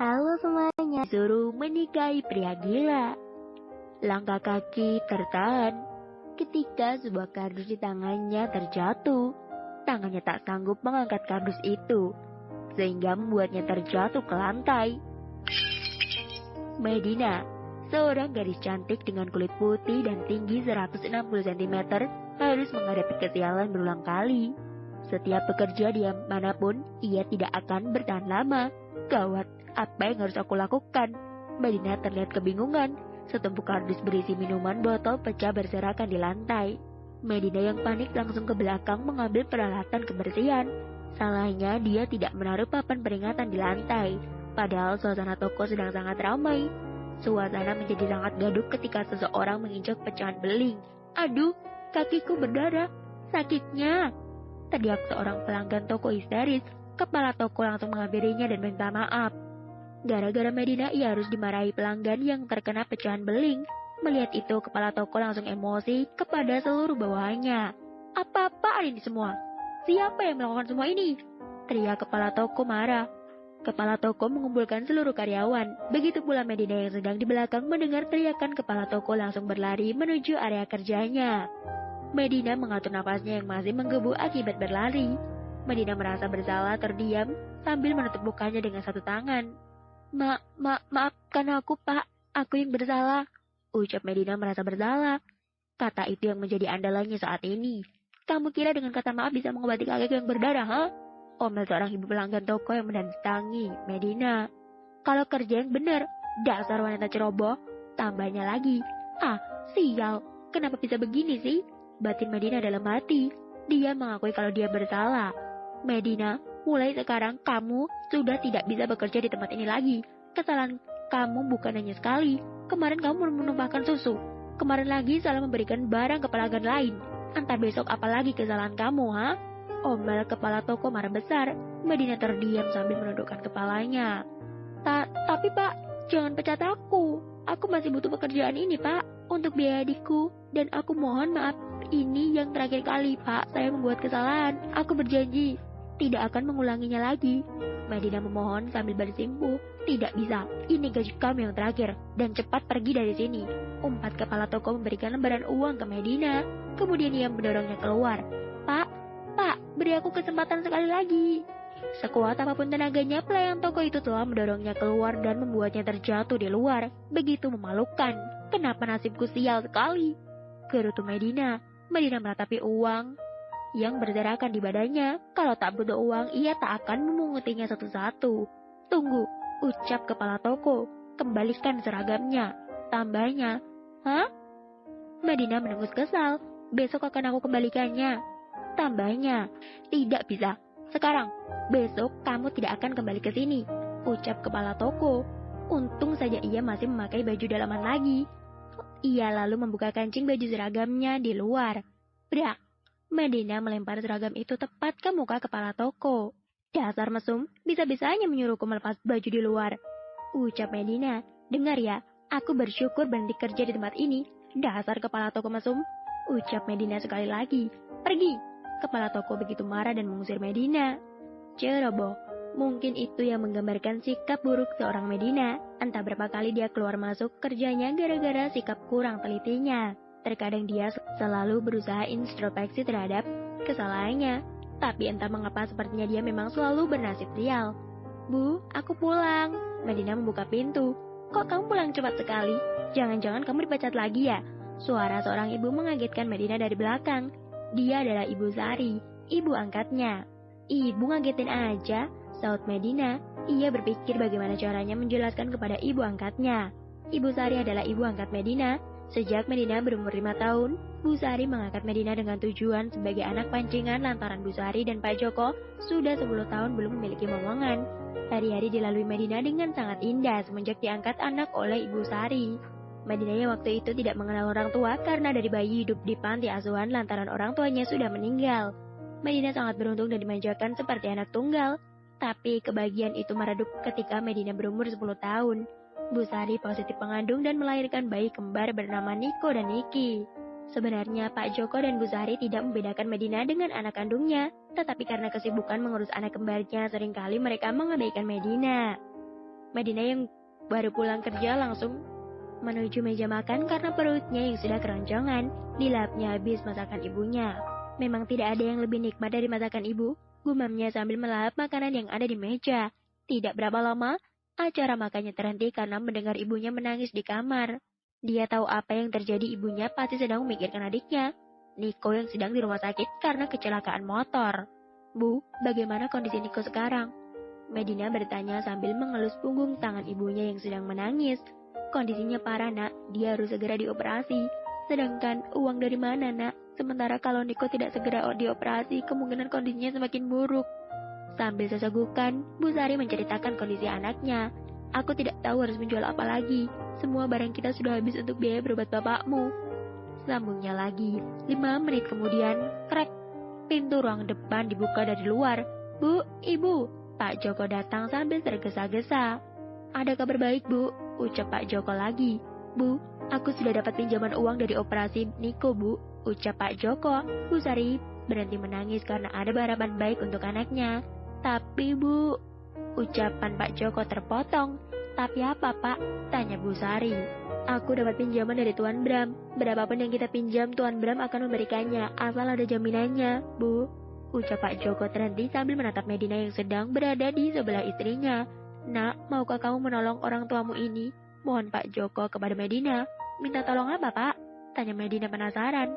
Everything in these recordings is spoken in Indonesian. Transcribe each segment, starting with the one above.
Halo semuanya, suruh menikahi pria gila. Langkah kaki tertahan ketika sebuah kardus di tangannya terjatuh. Tangannya tak sanggup mengangkat kardus itu, sehingga membuatnya terjatuh ke lantai. Medina, seorang gadis cantik dengan kulit putih dan tinggi 160 cm, harus menghadapi kesialan berulang kali. Setiap bekerja di manapun, ia tidak akan bertahan lama. Gawat, apa yang harus aku lakukan? Medina terlihat kebingungan. Setumpuk kardus berisi minuman botol pecah berserakan di lantai. Medina yang panik langsung ke belakang mengambil peralatan kebersihan. Salahnya dia tidak menaruh papan peringatan di lantai. Padahal suasana toko sedang sangat ramai. Suasana menjadi sangat gaduh ketika seseorang menginjak pecahan beling. Aduh, kakiku berdarah. Sakitnya. Teriak seorang pelanggan toko histeris. Kepala toko langsung menghampirinya dan minta maaf. Gara-gara Medina, ia harus dimarahi pelanggan yang terkena pecahan beling. Melihat itu, kepala toko langsung emosi kepada seluruh bawahannya. Apa-apaan ini semua? Siapa yang melakukan semua ini? Teriak kepala toko marah. Kepala toko mengumpulkan seluruh karyawan. Begitu pula Medina yang sedang di belakang mendengar teriakan kepala toko langsung berlari menuju area kerjanya. Medina mengatur napasnya yang masih menggebu akibat berlari. Medina merasa bersalah terdiam sambil menutup mukanya dengan satu tangan. Maafkan aku, Pak. Aku yang bersalah. Ucap Medina merasa bersalah. Kata itu yang menjadi andalannya saat ini. Kamu kira dengan kata maaf bisa mengobati kakiku yang berdarah, ha? Omel seorang ibu pelanggan toko yang mendatangi Medina. Kalau kerja yang benar, dasar wanita ceroboh. Tambahnya lagi. Ah, sial. Kenapa bisa begini sih? Batin Medina dalam hati. Dia mengakui kalau dia bersalah. Medina, mulai sekarang kamu sudah tidak bisa bekerja di tempat ini lagi. Kesalahan kamu bukan hanya sekali. Kemarin kamu menumpahkan susu. Kemarin lagi salah memberikan barang ke pelanggan lain. Entah besok apalagi kesalahan kamu, ha? Omel kepala toko marah besar. Medina terdiam sambil menundukkan kepalanya. Tapi Pak, jangan pecat aku. Aku masih butuh pekerjaan ini, Pak, untuk biaya adikku. Dan aku mohon maaf, ini yang terakhir kali, Pak. Saya membuat kesalahan. Aku berjanji tidak akan mengulanginya lagi. Medina memohon sambil bersimpuh. Tidak bisa, ini gaji kamu yang terakhir. Dan cepat pergi dari sini. Umpat kepala toko memberikan lembaran uang ke Medina. Kemudian ia mendorongnya keluar. Pak, beri aku kesempatan sekali lagi. Sekuat apapun tenaganya, pelayan toko itu telah mendorongnya keluar dan membuatnya terjatuh di luar. Begitu memalukan. Kenapa nasibku sial sekali? Gerutu Medina. Medina meratapi uang yang berserakan di badannya. Kalau tak butuh uang, ia tak akan memungutinya satu-satu. Tunggu, ucap kepala toko. Kembalikan seragamnya. Tambahnya. Hah? Medina menengus kesal. Besok akan aku kembalikannya. Tambahnya. Tidak bisa. Sekarang. Besok kamu tidak akan kembali ke sini. Ucap kepala toko. Untung saja ia masih memakai baju dalaman lagi. Ia lalu membuka kancing baju seragamnya di luar. Brak. Medina melempar seragam itu tepat ke muka kepala toko. Dasar mesum, bisa-bisanya menyuruhku melepas baju di luar. Ucap Medina. Dengar ya, aku bersyukur berhenti kerja di tempat ini. Dasar kepala toko mesum. Ucap Medina sekali lagi. Pergi. Kepala toko begitu marah dan mengusir Medina. Ceroboh. Mungkin itu yang menggambarkan sikap buruk seorang Medina. Entah berapa kali dia keluar masuk kerjanya gara-gara sikap kurang telitinya. Terkadang dia selalu berusaha introspeksi terhadap kesalahannya. Tapi entah mengapa sepertinya dia memang selalu bernasib sial. Bu, aku pulang. Medina membuka pintu. Kok kamu pulang cepat sekali? Jangan-jangan kamu dipecat lagi ya? Suara seorang ibu mengagetkan Medina dari belakang. Dia adalah Ibu Sari, ibu angkatnya. Ibu ngagetin aja, saut Medina. Ia berpikir bagaimana caranya menjelaskan kepada ibu angkatnya. Ibu Sari adalah ibu angkat Medina. Sejak Medina berumur 5 tahun, Bu Sari mengangkat Medina dengan tujuan sebagai anak pancingan lantaran Bu Sari dan Pak Joko sudah 10 tahun belum memiliki momongan. Hari-hari dilalui Medina dengan sangat indah semenjak diangkat anak oleh Ibu Sari. Medina yang waktu itu tidak mengenal orang tua karena dari bayi hidup di panti asuhan lantaran orang tuanya sudah meninggal. Medina sangat beruntung dan dimanjakan seperti anak tunggal. Tapi kebahagiaan itu meredup ketika Medina berumur 10 tahun. Bu Sari positif mengandung dan melahirkan bayi kembar bernama Niko dan Niki. Sebenarnya Pak Joko dan Bu Sari tidak membedakan Medina dengan anak kandungnya, tetapi karena kesibukan mengurus anak kembarnya seringkali mereka mengabaikan Medina. Medina yang baru pulang kerja langsung menuju meja makan karena perutnya yang sudah keroncongan, dilapnya habis masakan ibunya. Memang tidak ada yang lebih nikmat dari masakan ibu, gumamnya sambil melahap makanan yang ada di meja. Tidak berapa lama, acara makannya terhenti karena mendengar ibunya menangis di kamar. Dia tahu apa yang terjadi, ibunya pasti sedang memikirkan adiknya, Niko yang sedang di rumah sakit karena kecelakaan motor. Bu, bagaimana kondisi Niko sekarang? Medina bertanya sambil mengelus punggung tangan ibunya yang sedang menangis. Kondisinya parah, nak. Dia harus segera dioperasi. Sedangkan uang dari mana, nak? Sementara kalau Niko tidak segera dioperasi, kemungkinan kondisinya semakin buruk. Sambil sesegukan, Bu Sari menceritakan kondisi anaknya. Aku tidak tahu harus menjual apa lagi. Semua barang kita sudah habis untuk biaya berobat bapakmu. Sambungnya lagi. 5 menit kemudian, krek. Pintu ruang depan dibuka dari luar. Bu, ibu. Pak Joko datang sambil tergesa-gesa. Ada kabar baik, Bu, ucap Pak Joko lagi. Bu, aku sudah dapat pinjaman uang dari operasi Niko, Bu, ucap Pak Joko. Bu Sari berhenti menangis karena ada harapan baik untuk anaknya. Tapi, Bu, ucapan Pak Joko terpotong. Tapi apa, Pak? Tanya Bu Sari. Aku dapat pinjaman dari Tuan Bram. Berapapun yang kita pinjam, Tuan Bram akan memberikannya, asal ada jaminannya, Bu, ucap Pak Joko terhenti sambil menatap Medina yang sedang berada di sebelah istrinya. Nak, maukah kamu menolong orang tuamu ini? Mohon Pak Joko kepada Medina. Minta tolong apa, Pak? Tanya Medina penasaran.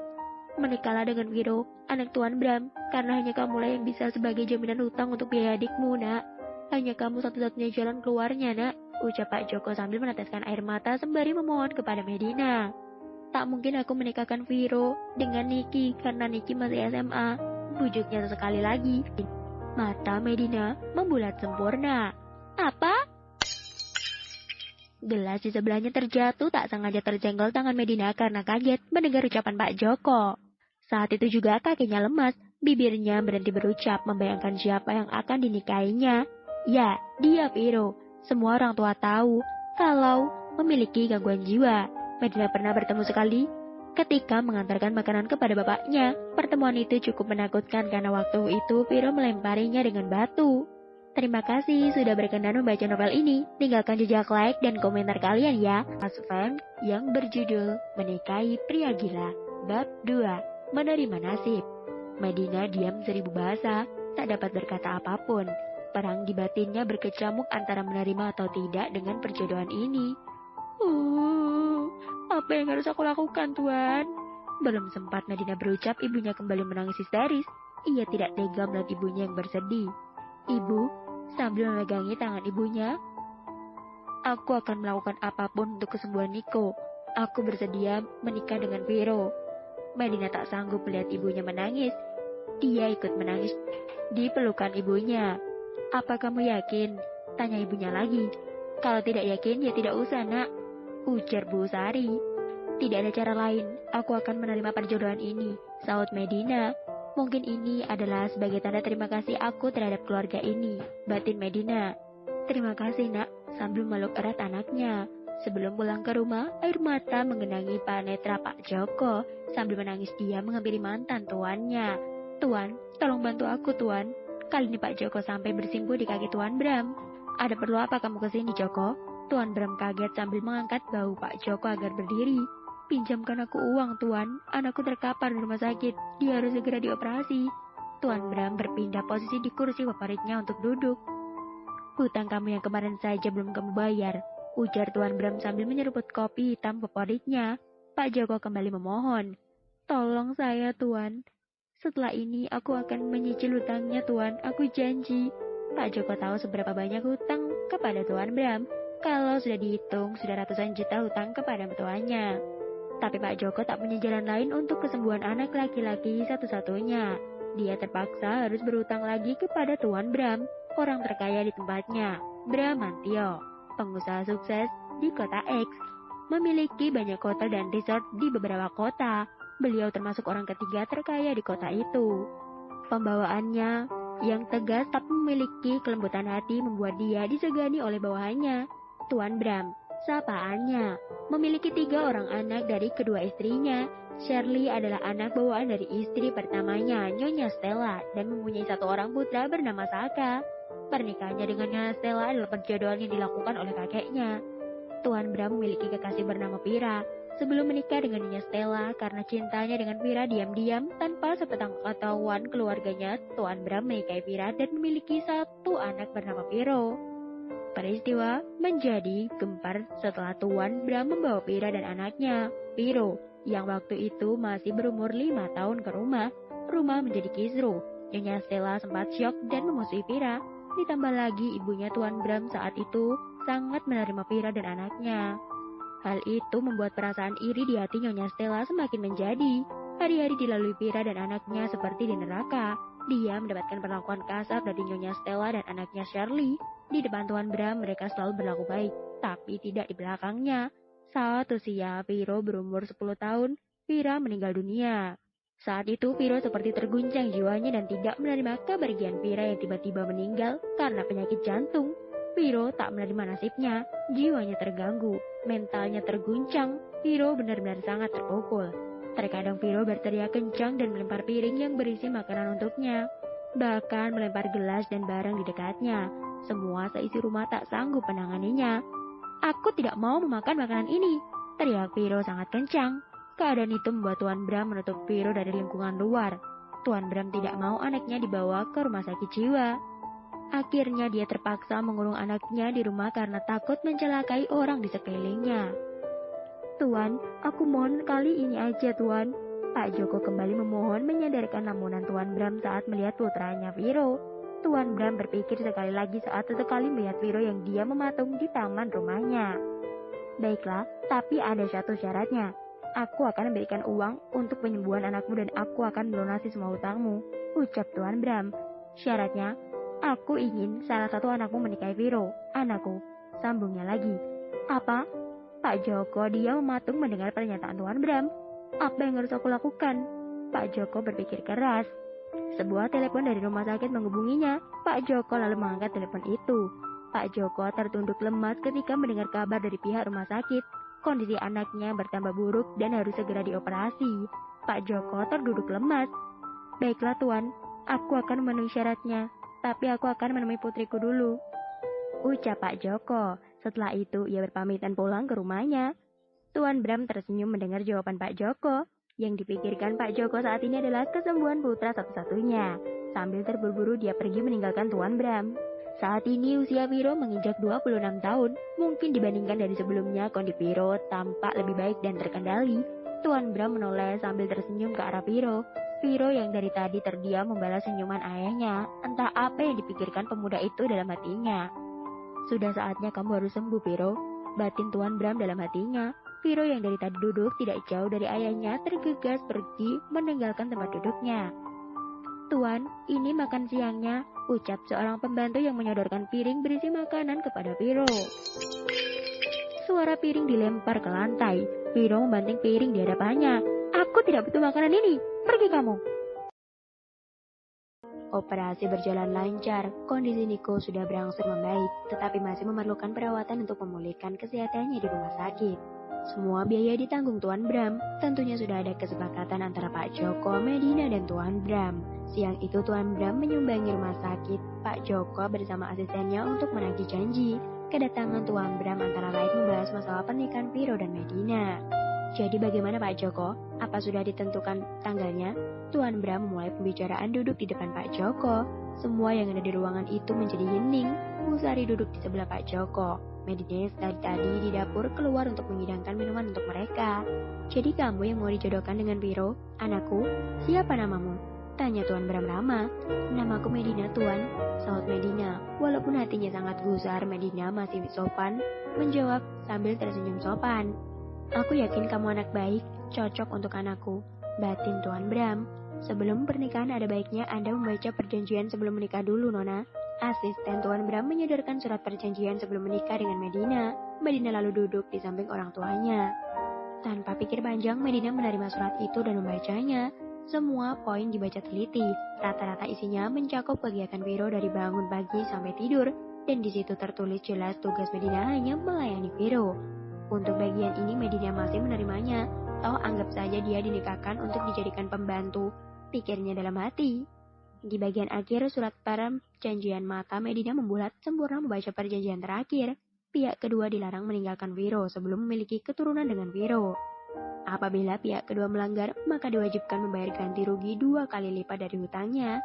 Menikahlah dengan Viro, anak Tuan Bram, karena hanya kamulah yang bisa sebagai jaminan hutang untuk biaya adikmu, nak. Hanya kamu satu-satunya jalan keluarnya, nak, ucap Pak Joko sambil meneteskan air mata sembari memohon kepada Medina. Tak mungkin aku menikahkan Viro dengan Niki karena Niki masih SMA, bujuknya sekali lagi. Mata Medina membulat sempurna. Apa? Gelas di sebelahnya terjatuh, tak sengaja terjenggol tangan Medina karena kaget mendengar ucapan Pak Joko. Saat itu juga kakinya lemas, bibirnya berhenti berucap membayangkan siapa yang akan dinikahinya. Ya, dia Viro. Semua orang tua tahu kalau memiliki gangguan jiwa. Medina pernah bertemu sekali ketika mengantarkan makanan kepada bapaknya. Pertemuan itu cukup menakutkan karena waktu itu Viro melemparinya dengan batu. Terima kasih sudah berkenan membaca novel ini. Tinggalkan jejak like dan komentar kalian ya. Mas Fan yang berjudul Menikahi Pria Gila Bab 2 Menerima Nasib. Medina diam 1000 bahasa, tak dapat berkata apapun. Perang di batinnya berkecamuk antara menerima atau tidak dengan perjodohan ini. Apa yang harus aku lakukan, Tuan? Belum sempat Medina berucap, ibunya kembali menangis histeris. Ia tidak tega melihat ibunya yang bersedih. Ibu, sambil memegangi tangan ibunya, aku akan melakukan apapun untuk kesembuhan Niko. Aku bersedia menikah dengan Viro. Medina tak sanggup melihat ibunya menangis. Dia ikut menangis di pelukan ibunya. Apa kamu yakin? Tanya ibunya lagi. Kalau tidak yakin, ya tidak usah, nak, ujar Bu Sari. Tidak ada cara lain, aku akan menerima perjodohan ini, saut Medina. Mungkin ini adalah sebagai tanda terima kasih aku terhadap keluarga ini, batin Medina. Terima kasih, nak, sambil meluk erat anaknya. Sebelum pulang ke rumah, air mata menggenangi panetra Pak Joko. Sambil menangis dia menghampiri mantan tuannya. Tuan, tolong bantu aku, Tuan. Kali ini Pak Joko sampai bersimpuh di kaki Tuan Bram. Ada perlu apa kamu kesini, Joko? Tuan Bram kaget sambil mengangkat bahu Pak Joko agar berdiri. Pinjamkan aku uang, Tuan. Anakku terkapar di rumah sakit. Dia harus segera dioperasi. Tuan Bram berpindah posisi di kursi favoritnya untuk duduk. Hutang kamu yang kemarin saja belum kamu bayar, ujar Tuan Bram sambil menyeruput kopi hitam favoritnya. Pak Joko kembali memohon. Tolong saya, Tuan. Setelah ini aku akan menyicil hutangnya, Tuan. Aku janji. Pak Joko tahu seberapa banyak hutang kepada Tuan Bram. Kalau sudah dihitung, sudah ratusan juta hutang kepada mertuanya. Tapi Pak Joko tak punya jalan lain untuk kesembuhan anak laki-laki satu-satunya. Dia terpaksa harus berhutang lagi kepada Tuan Bram, orang terkaya di tempatnya, Bramantio, pengusaha sukses di kota X. Memiliki banyak hotel dan resort di beberapa kota. Beliau termasuk orang ketiga terkaya di kota itu. Pembawaannya yang tegas tapi memiliki kelembutan hati membuat dia disegani oleh bawahannya, Tuan Bram. Sapaannya, memiliki 3 orang anak dari kedua istrinya. Shirley adalah anak bawaan dari istri pertamanya, Nyonya Stella, dan mempunyai 1 orang putra bernama Saka. Pernikahannya dengan Nyonya Stella adalah perjodohan yang dilakukan oleh kakeknya. Tuan Bram memiliki kekasih bernama Vira. Sebelum menikah dengan Nyonya Stella, karena cintanya dengan Vira diam-diam tanpa sepengetahuan keluarganya, Tuan Bram menikahi Vira dan memiliki satu anak bernama Viro. Peristiwa menjadi gempar setelah Tuan Bram membawa Vira dan anaknya, Viro, yang waktu itu masih berumur 5 tahun ke rumah. Rumah menjadi kisruh. Nyonya Stella sempat syok dan memusuhi Vira. Ditambah lagi ibunya Tuan Bram saat itu sangat menerima Vira dan anaknya. Hal itu membuat perasaan iri di hati Nyonya Stella semakin menjadi. Hari-hari dilalui Vira dan anaknya seperti di neraka. Dia mendapatkan perlakuan kasar dari Nyonya Stella dan anaknya Shirley. Di depan Tuan Bram mereka selalu berlaku baik, tapi tidak di belakangnya. Saat usia Viro berumur 10 tahun, Vira meninggal dunia. Saat itu Viro seperti terguncang jiwanya dan tidak menerima kepergian Vira yang tiba-tiba meninggal karena penyakit jantung. Viro tak menerima nasibnya, jiwanya terganggu, mentalnya terguncang. Viro benar-benar sangat terpukul. Terkadang Viro berteriak kencang dan melempar piring yang berisi makanan untuknya. Bahkan melempar gelas dan barang di dekatnya. Semua seisi rumah tak sanggup menanganinya. "Aku tidak mau memakan makanan ini," teriak Viro sangat kencang. Keadaan itu membuat Tuan Bram menutup Viro dari lingkungan luar. Tuan Bram tidak mau anaknya dibawa ke rumah sakit jiwa. Akhirnya dia terpaksa mengurung anaknya di rumah karena takut mencelakai orang di sekelilingnya. "Tuan, aku mohon kali ini aja, Tuan." Pak Joko kembali memohon menyadarkan lamunan Tuan Bram saat melihat putranya Viro. Tuan Bram berpikir sekali lagi saat sesekali melihat Viro yang dia mematung di taman rumahnya. "Baiklah, tapi ada satu syaratnya. Aku akan memberikan uang untuk penyembuhan anakmu dan aku akan melunasi semua hutangmu," ucap Tuan Bram. "Syaratnya, aku ingin salah satu anakmu menikahi Viro, anakku," sambungnya lagi. "Apa?" Pak Joko dia mematung mendengar pernyataan Tuan Bram. "Apa yang harus aku lakukan?" Pak Joko berpikir keras. Sebuah telepon dari rumah sakit menghubunginya. Pak Joko lalu mengangkat telepon itu. Pak Joko tertunduk lemas ketika mendengar kabar dari pihak rumah sakit. Kondisi anaknya bertambah buruk dan harus segera dioperasi. Pak Joko terduduk lemas. "Baiklah Tuan, aku akan memenuhi syaratnya, tapi aku akan menemui putriku dulu," ucap Pak Joko. Setelah itu ia berpamitan pulang ke rumahnya. Tuan Bram tersenyum mendengar jawaban Pak Joko. Yang dipikirkan Pak Joko saat ini adalah kesembuhan putra satu-satunya. Sambil terburu-buru dia pergi meninggalkan Tuan Bram. Saat ini usia Viro menginjak 26 tahun. Mungkin dibandingkan dari sebelumnya, kondisi Viro tampak lebih baik dan terkendali. Tuan Bram menoleh sambil tersenyum ke arah Viro. Viro yang dari tadi terdiam membalas senyuman ayahnya. Entah apa yang dipikirkan pemuda itu dalam hatinya. "Sudah saatnya kamu harus sembuh, Viro," batin Tuan Bram dalam hatinya. Viro yang dari tadi duduk tidak jauh dari ayahnya tergegas pergi meninggalkan tempat duduknya. "Tuan, ini makan siangnya," ucap seorang pembantu yang menyodorkan piring berisi makanan kepada Viro. Suara piring dilempar ke lantai. Viro membanting piring di hadapannya. "Aku tidak butuh makanan ini. Pergi kamu." Operasi berjalan lancar. Kondisi Niko sudah berangsur membaik, tetapi masih memerlukan perawatan untuk memulihkan kesehatannya di rumah sakit. Semua biaya ditanggung Tuan Bram. Tentunya sudah ada kesepakatan antara Pak Joko, Medina, dan Tuan Bram. Siang itu Tuan Bram menyumbangi rumah sakit. Pak Joko bersama asistennya untuk menagih janji. Kedatangan Tuan Bram antara lain membahas masalah pernikahan Viro dan Medina. "Jadi bagaimana Pak Joko? Apa sudah ditentukan tanggalnya?" Tuan Bram memulai pembicaraan duduk di depan Pak Joko. Semua yang ada di ruangan itu menjadi hening. Musari duduk di sebelah Pak Joko. Medina tadi di dapur keluar untuk menghidangkan minuman untuk mereka. "Jadi kamu yang mau dijodohkan dengan Viro, anakku? Siapa namamu?" tanya Tuan Bram ramah. "Namaku Medina, Tuan," sahut Medina. Walaupun hatinya sangat gusar, Medina masih sopan menjawab sambil tersenyum sopan. "Aku yakin kamu anak baik, cocok untuk anakku," batin Tuan Bram. "Sebelum pernikahan ada baiknya Anda membaca perjanjian sebelum menikah dulu, Nona." Asisten Tuan Bram menyodorkan surat perjanjian sebelum menikah dengan Medina. Medina lalu duduk di samping orang tuanya. Tanpa pikir panjang, Medina menerima surat itu dan membacanya. Semua poin dibaca teliti. Rata-rata isinya mencakup kegiatan Viro dari bangun pagi sampai tidur. Dan di situ tertulis jelas tugas Medina hanya melayani Viro. Untuk bagian ini Medina masih menerimanya. Toh anggap saja dia dinikahkan untuk dijadikan pembantu, pikirnya dalam hati. Di bagian akhir surat perjanjian maka Medina membulat sempurna membaca perjanjian terakhir. Pihak kedua dilarang meninggalkan Viro sebelum memiliki keturunan dengan Viro. Apabila pihak kedua melanggar, maka diwajibkan membayar ganti rugi 2 kali lipat dari hutangnya.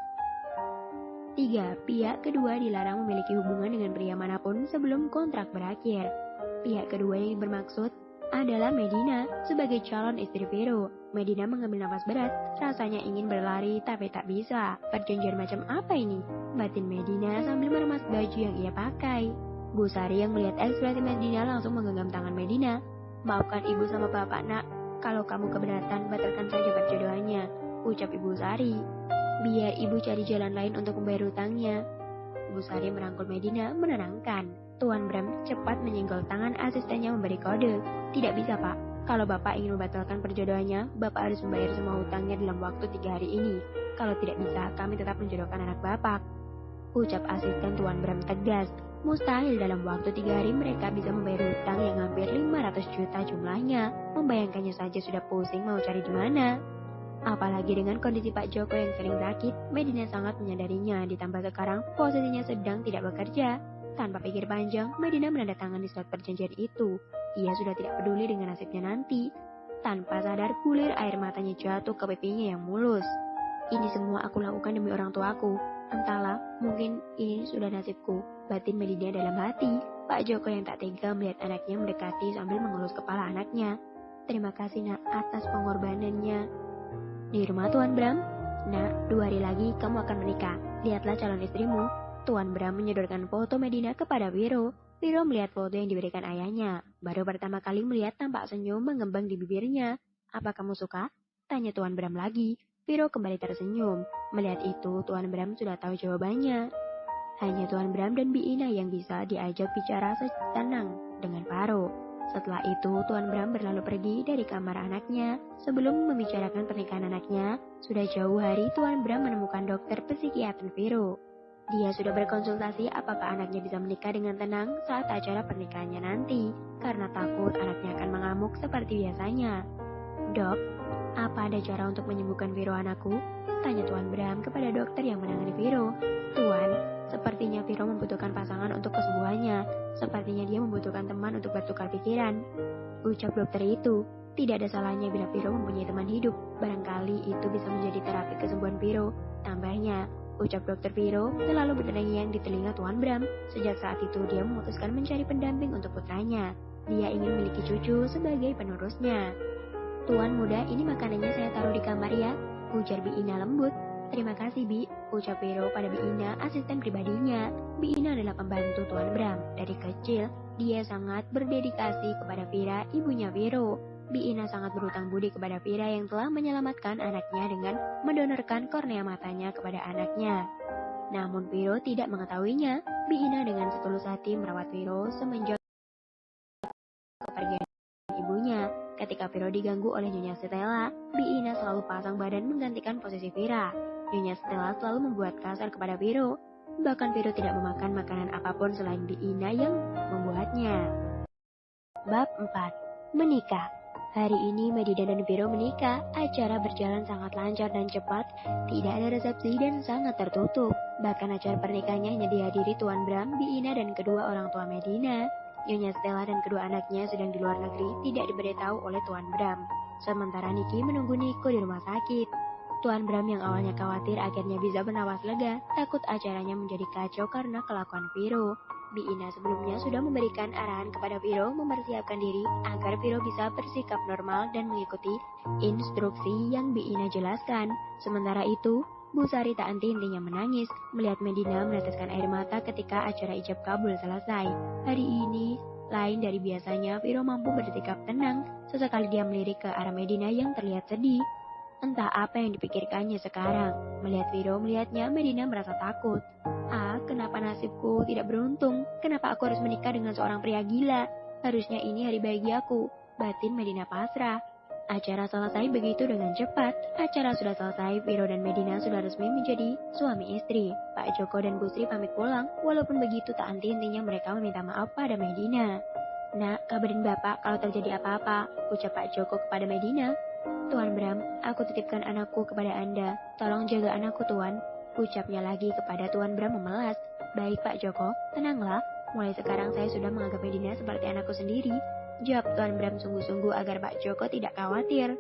3. Pihak kedua dilarang memiliki hubungan dengan pria manapun sebelum kontrak berakhir. Pihak kedua yang bermaksud adalah Medina sebagai calon istri Viro. Medina mengambil nafas berat, rasanya ingin berlari tapi tak bisa. Perjanjian macam apa ini? Batin Medina sambil meremas baju yang ia pakai. Bu Sari yang melihat ekspresi Medina langsung menggenggam tangan Medina. Maafkan ibu sama bapak nak, kalau kamu keberatan batalkan saja perjodohannya, ucap Ibu Sari. Biar ibu cari jalan lain untuk membayar hutangnya. Bu Sari merangkul Medina menenangkan. Tuan Bram cepat menyenggol tangan asistennya memberi kode. Tidak bisa pak, kalau bapak ingin membatalkan perjodohannya, bapak harus membayar semua hutangnya dalam waktu 3 hari ini. Kalau tidak bisa, kami tetap menjodohkan anak bapak, ucap asisten Tuan Bram tegas. Mustahil dalam waktu 3 hari mereka bisa membayar hutang yang hampir 500 juta jumlahnya. Membayangkannya saja sudah pusing mau cari di mana. Apalagi dengan kondisi Pak Joko yang sering sakit, Medina sangat menyadarinya, ditambah sekarang posisinya sedang tidak bekerja. Tanpa pikir panjang, Medina menandatangani surat perjanjian itu. Ia sudah tidak peduli dengan nasibnya nanti. Tanpa sadar, bulir air matanya jatuh ke pipinya yang mulus. Ini semua aku lakukan demi orang tuaku. Entahlah, mungkin ini sudah nasibku, batin Medina dalam hati. Pak Joko yang tak tega melihat anaknya mendekati sambil mengelus kepala anaknya. Terima kasih nak atas pengorbanannya. Di rumah Tuan Bram, nak, 2 hari lagi kamu akan menikah. Lihatlah calon istrimu. Tuan Bram menyodorkan foto Medina kepada Viro. Viro melihat foto yang diberikan ayahnya. Baru pertama kali melihat tampak senyum mengembang di bibirnya. Apa kamu suka? Tanya Tuan Bram lagi. Viro kembali tersenyum. Melihat itu, Tuan Bram sudah tahu jawabannya. Hanya Tuan Bram dan Bi Ina yang bisa diajak bicara tenang dengan Faro. Setelah itu, Tuan Bram berlalu pergi dari kamar anaknya. Sebelum membicarakan pernikahan anaknya, sudah jauh hari Tuan Bram menemukan dokter psikiater Viro. Dia sudah berkonsultasi apakah anaknya bisa menikah dengan tenang saat acara pernikahannya nanti, karena takut anaknya akan mengamuk seperti biasanya. Dok, apa ada cara untuk menyembuhkan Viro anakku? Tanya Tuan Bram kepada dokter yang menangani Viro. Tuan, sepertinya Viro membutuhkan pasangan untuk kesembuhannya. Sepertinya dia membutuhkan teman untuk bertukar pikiran. Ucap dokter itu. Tidak ada salahnya bila Viro mempunyai teman hidup. Barangkali itu bisa menjadi terapi kesembuhan Viro. Tambahnya, ucap dokter Viro selalu bernyanyian di telinga Tuan Bram. Sejak saat itu dia memutuskan mencari pendamping untuk putranya. Dia ingin memiliki cucu sebagai penerusnya. Tuan muda, ini makanannya saya taruh di kamar ya, ujar Bi Ina lembut. Terima kasih Bi, ucap Viro pada Bi Ina, asisten pribadinya. Bi Ina adalah pembantu Tuan Bram. Dari kecil, dia sangat berdedikasi kepada Vira, ibunya Viro. Bi Ina sangat berhutang budi kepada Vira yang telah menyelamatkan anaknya dengan mendonorkan kornea matanya kepada anaknya. Namun Viro tidak mengetahuinya. Bi Ina dengan setulus hati merawat Viro semenjak kepergian ibunya. Ketika Viro diganggu oleh Nyonya Stella, Bi Ina selalu pasang badan menggantikan posisi Vira. Nyonya Stella selalu membuat kasar kepada Viro. Bahkan Viro tidak memakan makanan apapun selain Bi Ina yang membuatnya. Bab 4. Menikah. Hari ini Medina dan Viro menikah. Acara berjalan sangat lancar dan cepat. Tidak ada resepsi dan sangat tertutup. Bahkan acara pernikahannya hanya dihadiri Tuan Bram, Bi Ina dan kedua orang tua Medina. Nyonya Stella dan kedua anaknya sedang di luar negeri, tidak diberitahu oleh Tuan Bram. Sementara Niki menunggu Niko di rumah sakit. Tuan Bram yang awalnya khawatir akhirnya bisa bernapas lega, takut acaranya menjadi kacau karena kelakuan Viro. Bi Ina sebelumnya sudah memberikan arahan kepada Viro mempersiapkan diri agar Viro bisa bersikap normal dan mengikuti instruksi yang Bi Ina jelaskan. Sementara itu, Bu Sari tak henti-hentinya menangis melihat Medina meneteskan air mata ketika acara ijab kabul selesai. Hari ini, lain dari biasanya, Viro mampu bersikap tenang. Sesekali dia melirik ke arah Medina yang terlihat sedih. Entah apa yang dipikirkannya sekarang. Melihat Viro melihatnya, Medina merasa takut. Kenapa nasibku tidak beruntung? Kenapa aku harus menikah dengan seorang pria gila? Harusnya ini hari bahagia aku. Batin Medina pasrah. Acara selesai begitu dengan cepat. Acara sudah selesai, Viro dan Medina sudah resmi menjadi suami istri. Pak Joko dan Bu Sri pamit pulang. Walaupun begitu tak henti-hentinya mereka meminta maaf pada Medina. Nak, kabarin bapak kalau terjadi apa-apa, ucap Pak Joko kepada Medina. Tuan Bram, aku titipkan anakku kepada Anda. Tolong jaga anakku, Tuan. Ucapnya lagi kepada Tuan Bram memelas. Baik Pak Joko, tenanglah. Mulai sekarang saya sudah menganggap Medina seperti anakku sendiri. Jawab Tuan Bram sungguh-sungguh agar Pak Joko tidak khawatir.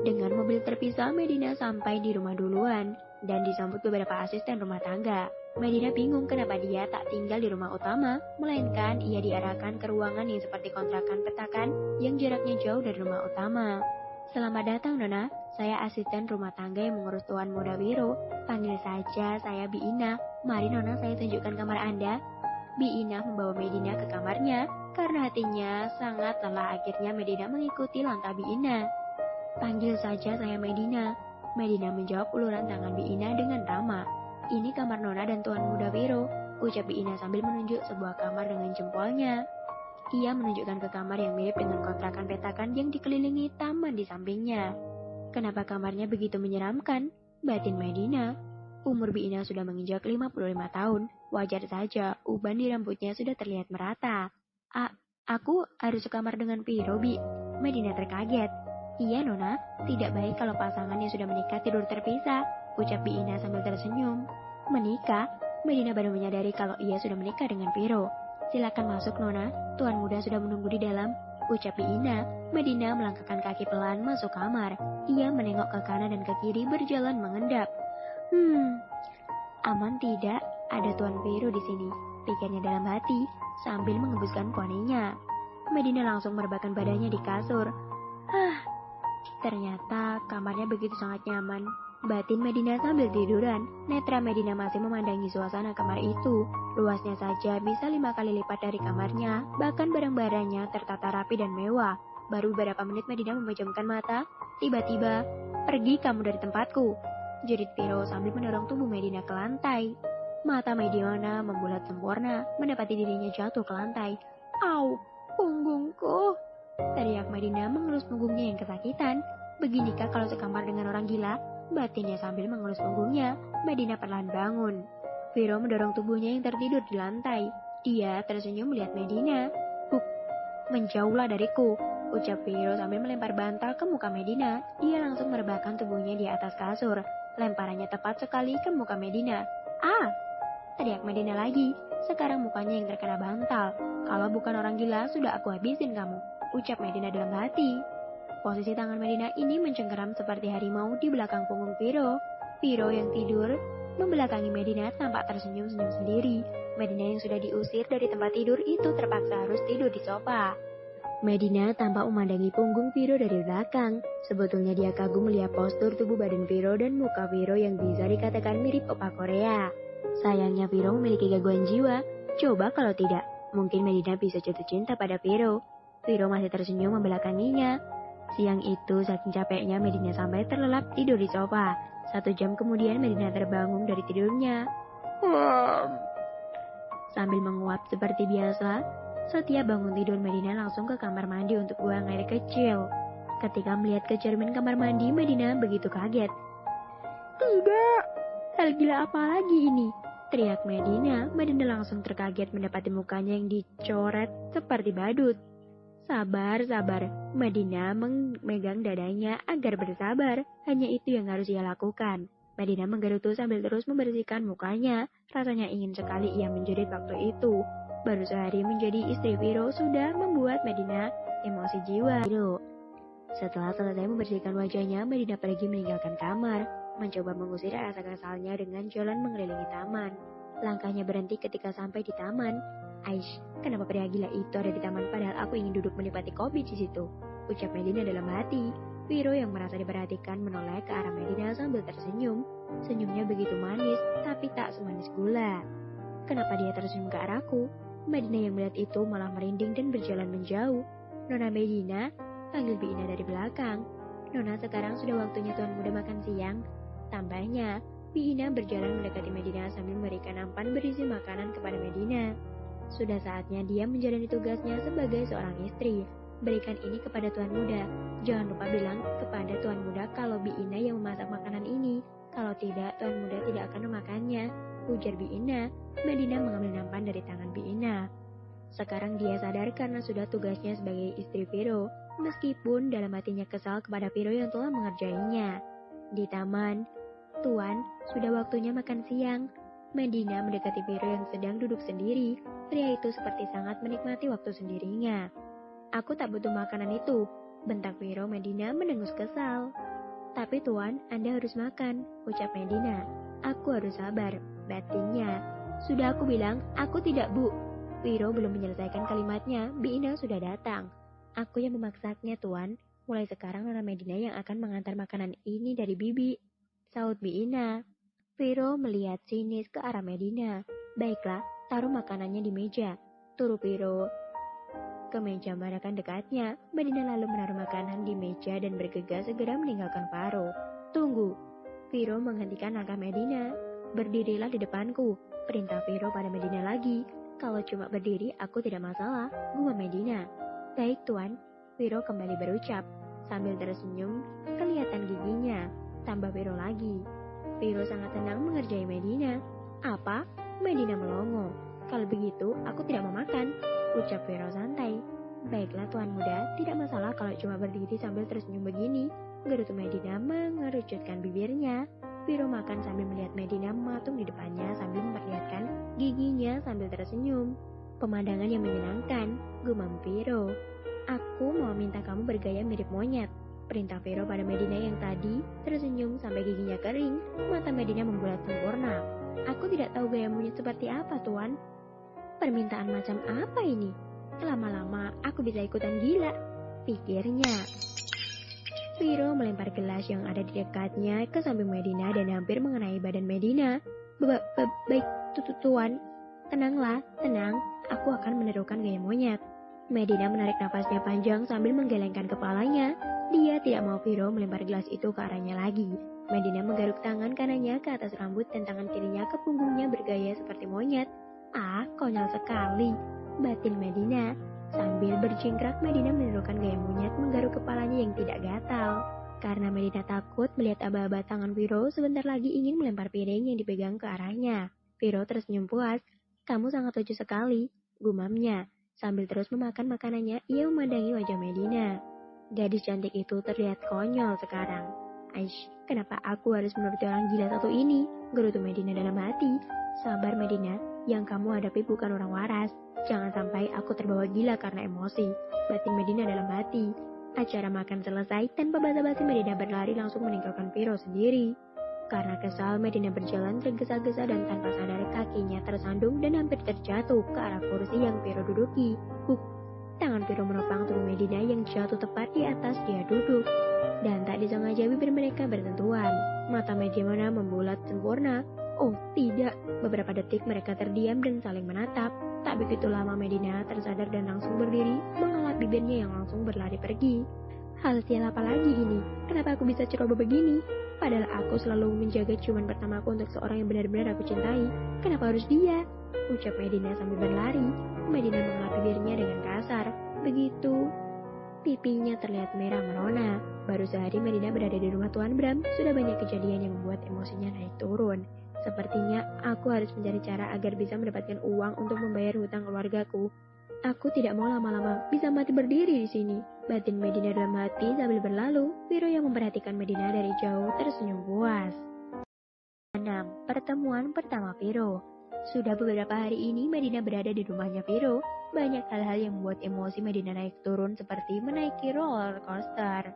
Dengan mobil terpisah, Medina sampai di rumah duluan dan disambut beberapa asisten rumah tangga. Medina bingung kenapa dia tak tinggal di rumah utama, melainkan ia diarahkan ke ruangan yang seperti kontrakan petakan yang jaraknya jauh dari rumah utama. Selamat datang Nona, saya asisten rumah tangga yang mengurus Tuan Muda Wiro. Panggil saja saya Bi Ina. Mari Nona saya tunjukkan kamar Anda. Bi Ina membawa Medina ke kamarnya. Karena hatinya sangat lelah, akhirnya Medina mengikuti langkah Bi Ina. Panggil saja saya Medina. Medina menjawab uluran tangan Bi Ina dengan ramah. Ini kamar Nona dan Tuan Muda Wiro, ucap Bi Ina sambil menunjuk sebuah kamar dengan jempolnya. Ia menunjukkan ke kamar yang mirip dengan kontrakan petakan yang dikelilingi taman di sampingnya. Kenapa kamarnya begitu menyeramkan? Batin Medina. Umur Bi Ina sudah menginjak 55 tahun. Wajar saja, uban di rambutnya sudah terlihat merata. Aku harus sekamar dengan Viro, Bi. Medina terkaget. Iya, Nona. Tidak baik kalau pasangan yang sudah menikah tidur terpisah, ucap Bi Ina sambil tersenyum. Menikah? Medina baru menyadari kalau ia sudah menikah dengan Viro. Silakan masuk, Nona. Tuan muda sudah menunggu di dalam, ucap Bi Ina. Medina melangkahkan kaki pelan masuk kamar. Ia menengok ke kanan dan ke kiri berjalan mengendap. Aman tidak? Ada Tuan Viro di sini, pikirnya dalam hati sambil mengembuskan poninya. Medina langsung merebahkan badannya di kasur. Ternyata kamarnya begitu sangat nyaman. Batin Medina sambil tiduran. Netra Medina masih memandangi suasana kamar itu. Luasnya saja bisa 5 kali lipat dari kamarnya. Bahkan barang-barangnya tertata rapi dan mewah. Baru beberapa menit Medina memejamkan mata. Tiba-tiba, pergi kamu dari tempatku, jerit Viro sambil mendorong tubuh Medina ke lantai. Mata Medina membulat sempurna, mendapati dirinya jatuh ke lantai. Au, punggungku, teriak Medina mengelus punggungnya yang kesakitan. Beginikah kalau sekamar dengan orang gila? Batinnya sambil mengelus punggungnya. Medina perlahan bangun. Viro mendorong tubuhnya yang tertidur di lantai. Dia tersenyum melihat Medina. Menjauhlah dariku, ucap Viro sambil melempar bantal ke muka Medina. Dia langsung merebahkan tubuhnya di atas kasur. Lemparannya tepat sekali ke muka Medina. Teriak Medina lagi. Sekarang mukanya yang terkena bantal. Kalau bukan orang gila, sudah aku habisin kamu, ucap Medina dalam hati. Posisi tangan Medina ini mencengkeram seperti harimau di belakang punggung Viro. Viro yang tidur membelakangi Medina tampak tersenyum-senyum sendiri. Medina yang sudah diusir dari tempat tidur itu terpaksa harus tidur di sofa. Medina tampak memandangi punggung Viro dari belakang. Sebetulnya dia kagum melihat postur tubuh badan Viro dan muka Viro yang bisa dikatakan mirip opa Korea. Sayangnya Viro memiliki gangguan jiwa. Coba kalau tidak, mungkin Medina bisa jatuh cinta pada Viro. Viro masih tersenyum membelakanginya. Siang itu saking capeknya Medina sampai terlelap tidur di sofa. 1 jam kemudian Medina terbangun dari tidurnya. Sambil menguap seperti biasa, setiap bangun tidur Medina langsung ke kamar mandi untuk buang air kecil. Ketika melihat ke cermin kamar mandi, Medina begitu kaget. Tidak, hal gila apa lagi ini? Teriak Medina. Medina langsung terkaget mendapati mukanya yang dicoret seperti badut. Sabar. Medina memegang dadanya agar bersabar. Hanya itu yang harus ia lakukan. Medina menggerutu sambil terus membersihkan mukanya. Rasanya ingin sekali ia menjerit waktu itu. Baru sehari menjadi istri Viro sudah membuat Medina emosi jiwa. Setelah selesai membersihkan wajahnya, Medina pergi meninggalkan kamar. Mencoba mengusir rasa kesalnya dengan jalan mengelilingi taman. Langkahnya berhenti ketika sampai di taman. Aish, kenapa pria gila itu ada di taman padahal aku ingin duduk menikmati kopi di situ, ucap Medina dalam hati. Viro yang merasa diperhatikan menoleh ke arah Medina sambil tersenyum. Senyumnya begitu manis, tapi tak semanis gula. Kenapa dia tersenyum ke arahku? Medina yang melihat itu malah merinding dan berjalan menjauh. Nona Medina, panggil Bi Ina dari belakang. Nona, sekarang sudah waktunya Tuan Muda makan siang, tambahnya. Bi Ina berjalan mendekati Medina sambil memberikan nampan berisi makanan kepada Medina. Sudah saatnya dia menjalani tugasnya sebagai seorang istri. Berikan ini kepada Tuan Muda. Jangan lupa bilang kepada Tuan Muda kalau Bi Ina yang memasak makanan ini. Kalau tidak, Tuan Muda tidak akan memakannya, ujar Bi Ina. Medina mengambil nampan dari tangan Bi Ina. Sekarang dia sadar karena sudah tugasnya sebagai istri Viro. Meskipun dalam hatinya kesal kepada Viro yang telah mengerjainya. Di taman, Tuan, sudah waktunya makan siang. Medina mendekati Viro yang sedang duduk sendiri. Pria itu seperti sangat menikmati waktu sendirinya. Aku tak butuh makanan itu, bentak Viro. Medina mendengus kesal. Tapi Tuan, Anda harus makan, ucap Medina. Aku harus sabar, batinnya. Sudah aku bilang, aku tidak bu. Viro belum menyelesaikan kalimatnya, Bina sudah datang. Aku yang memaksanya Tuan, mulai sekarang Nona Medina yang akan mengantar makanan ini dari Bibi, saut Bina. Viro melihat sinis ke arah Medina. Baiklah, taruh makanannya di meja. Turu Viro ke meja makan dekatnya. Medina lalu menaruh makanan di meja dan bergegas segera meninggalkan Faro. Tunggu. Viro menghentikan langkah Medina. Berdirilah di depanku, perintah Viro pada Medina lagi. Kalau cuma berdiri, aku tidak masalah, gumam Medina. Baik Tuan, Viro kembali berucap. Sambil tersenyum, kelihatan giginya. Tambah Viro lagi. Viro sangat tenang mengerjai Medina. Apa? Medina melongo. Kalau begitu, aku tidak mau makan, ucap Viro santai. Baiklah Tuan Muda, tidak masalah kalau cuma berdiri sambil tersenyum begini, gerutu Medina mengerucutkan bibirnya. Viro makan sambil melihat Medina mematung di depannya sambil memperlihatkan giginya sambil tersenyum. Pemandangan yang menyenangkan, gumam Viro. Aku mau minta kamu bergaya mirip monyet, perintah Viro pada Medina yang tadi tersenyum sampai giginya kering. Mata Medina membulat sempurna. Aku tidak tahu gaya monyet seperti apa, Tuan. Permintaan macam apa ini? Lama-lama aku bisa ikutan gila, pikirnya. Viro melempar gelas yang ada di dekatnya ke samping Medina dan hampir mengenai badan Medina. Baik, Tuan. Tenanglah, tenang. Aku akan menirukan gaya monyet. Medina menarik nafasnya panjang sambil menggelengkan kepalanya. Dia tidak mau Viro melempar gelas itu ke arahnya lagi. Medina menggaruk tangan kanannya ke atas rambut dan tangan kirinya ke punggungnya bergaya seperti monyet. Ah, konyol sekali, batin Medina. Sambil berjingkrak, Medina menirukan gaya monyet menggaruk kepalanya yang tidak gatal. Karena Medina takut melihat aba-aba tangan Viro sebentar lagi ingin melempar piring yang dipegang ke arahnya. Viro tersenyum puas. Kamu sangat lucu sekali, gumamnya. Sambil terus memakan makanannya, ia memandangi wajah Medina. Gadis cantik itu terlihat konyol sekarang. Aish, kenapa aku harus menuruti orang gila satu ini? Gerutu Medina dalam hati. Sabar Medina, yang kamu hadapi bukan orang waras. Jangan sampai aku terbawa gila karena emosi, batin Medina dalam hati. Acara makan selesai, tanpa basa-basi Medina berlari langsung meninggalkan Viro sendiri. Karena kesal, Medina berjalan tergesa-gesa dan tanpa sadar kakinya tersandung dan hampir terjatuh ke arah kursi yang Viro duduki. Tangan Viro menopang tubuh Medina yang jatuh tepat di atas dia duduk. Dan tak disengaja bibir mereka bersentuhan. Mata Medina membulat sempurna. Oh tidak, beberapa detik mereka terdiam dan saling menatap. Tak begitu lama Medina tersadar dan langsung berdiri, mengelap bibirnya yang langsung berlari pergi. Hal sial apa lagi ini? Kenapa aku bisa ceroboh begini? Padahal aku selalu menjaga ciuman pertamaku untuk seorang yang benar-benar aku cintai. Kenapa harus dia? Ucap Medina sambil berlari. Medina mengelap bibirnya dengan kasar. Begitu, pipinya terlihat merah merona. Baru sehari Medina berada di rumah Tuan Bram, sudah banyak kejadian yang membuat emosinya naik turun. Sepertinya aku harus mencari cara agar bisa mendapatkan uang untuk membayar hutang keluargaku. Aku tidak mau lama-lama bisa mati berdiri di sini, batin Medina dalam hati sambil berlalu. Viro yang memperhatikan Medina dari jauh tersenyum puas. 6. Pertemuan pertama Viro. Sudah beberapa hari ini Medina berada di rumahnya Viro. Banyak hal-hal yang membuat emosi Medina naik turun seperti menaiki roller coaster.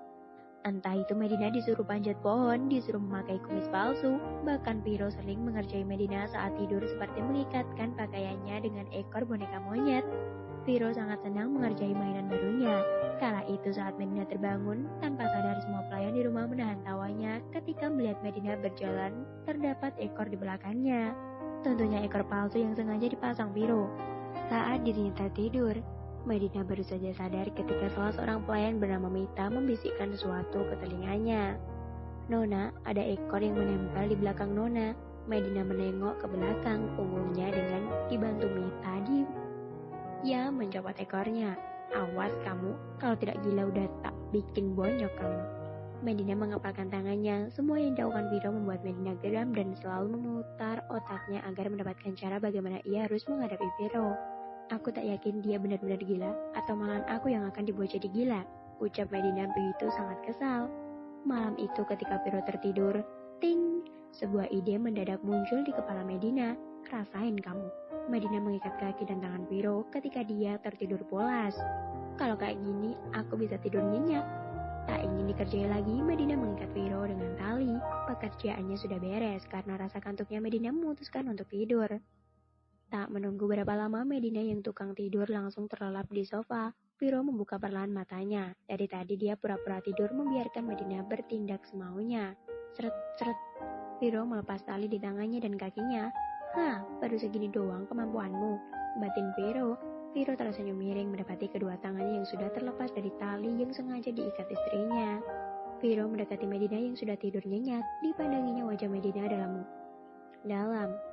Entah itu Medina disuruh panjat pohon, disuruh memakai kumis palsu, bahkan Viro sering mengerjai Medina saat tidur seperti mengikatkan pakaiannya dengan ekor boneka monyet. Viro sangat senang mengerjai mainan barunya. Kala itu saat Medina terbangun, tanpa sadar semua pelayan di rumah menahan tawanya ketika melihat Medina berjalan, terdapat ekor di belakangnya. Tentunya ekor palsu yang sengaja dipasang Viro. Saat dirinya tertidur, Medina baru saja sadar ketika salah seorang pelayan bernama Mita membisikkan sesuatu ke telinganya. Nona, ada ekor yang menempel di belakang Nona. Medina menengok ke belakang punggungnya dengan dibantu Mita dia mencopot ekornya. Awas kamu, kalau tidak gila udah tak bikin bonyok kamu. Medina mengepalkan tangannya. Semua yang dilakukan Viro membuat Medina geram dan selalu memutar otaknya agar mendapatkan cara bagaimana ia harus menghadapi Viro. Aku tak yakin dia benar-benar gila, atau malahan aku yang akan dibuat jadi gila, ucap Medina begitu sangat kesal. Malam itu ketika Viro tertidur, ting, Sebuah ide mendadak muncul di kepala Medina. Rasain kamu. Medina mengikat kaki dan tangan Viro ketika dia tertidur pulas. Kalau kayak gini, aku bisa tidur nyenyak. Tak ingin dikerjai lagi, Medina mengikat Viro dengan tali. Pekerjaannya sudah beres karena rasa kantuknya Medina memutuskan untuk tidur. Tak menunggu berapa lama, Medina yang tukang tidur langsung terlelap di sofa. Viro membuka perlahan matanya. Dari tadi dia pura-pura tidur membiarkan Medina bertindak semaunya. Seret-seret, Viro melepas tali di tangannya dan kakinya. Hah, baru segini doang kemampuanmu, batin Viro. Viro tersenyum miring mendapati kedua tangannya yang sudah terlepas dari tali yang sengaja diikat istrinya. Viro mendekati Medina yang sudah tidur nyenyak. Dipandanginya wajah Medina dalam.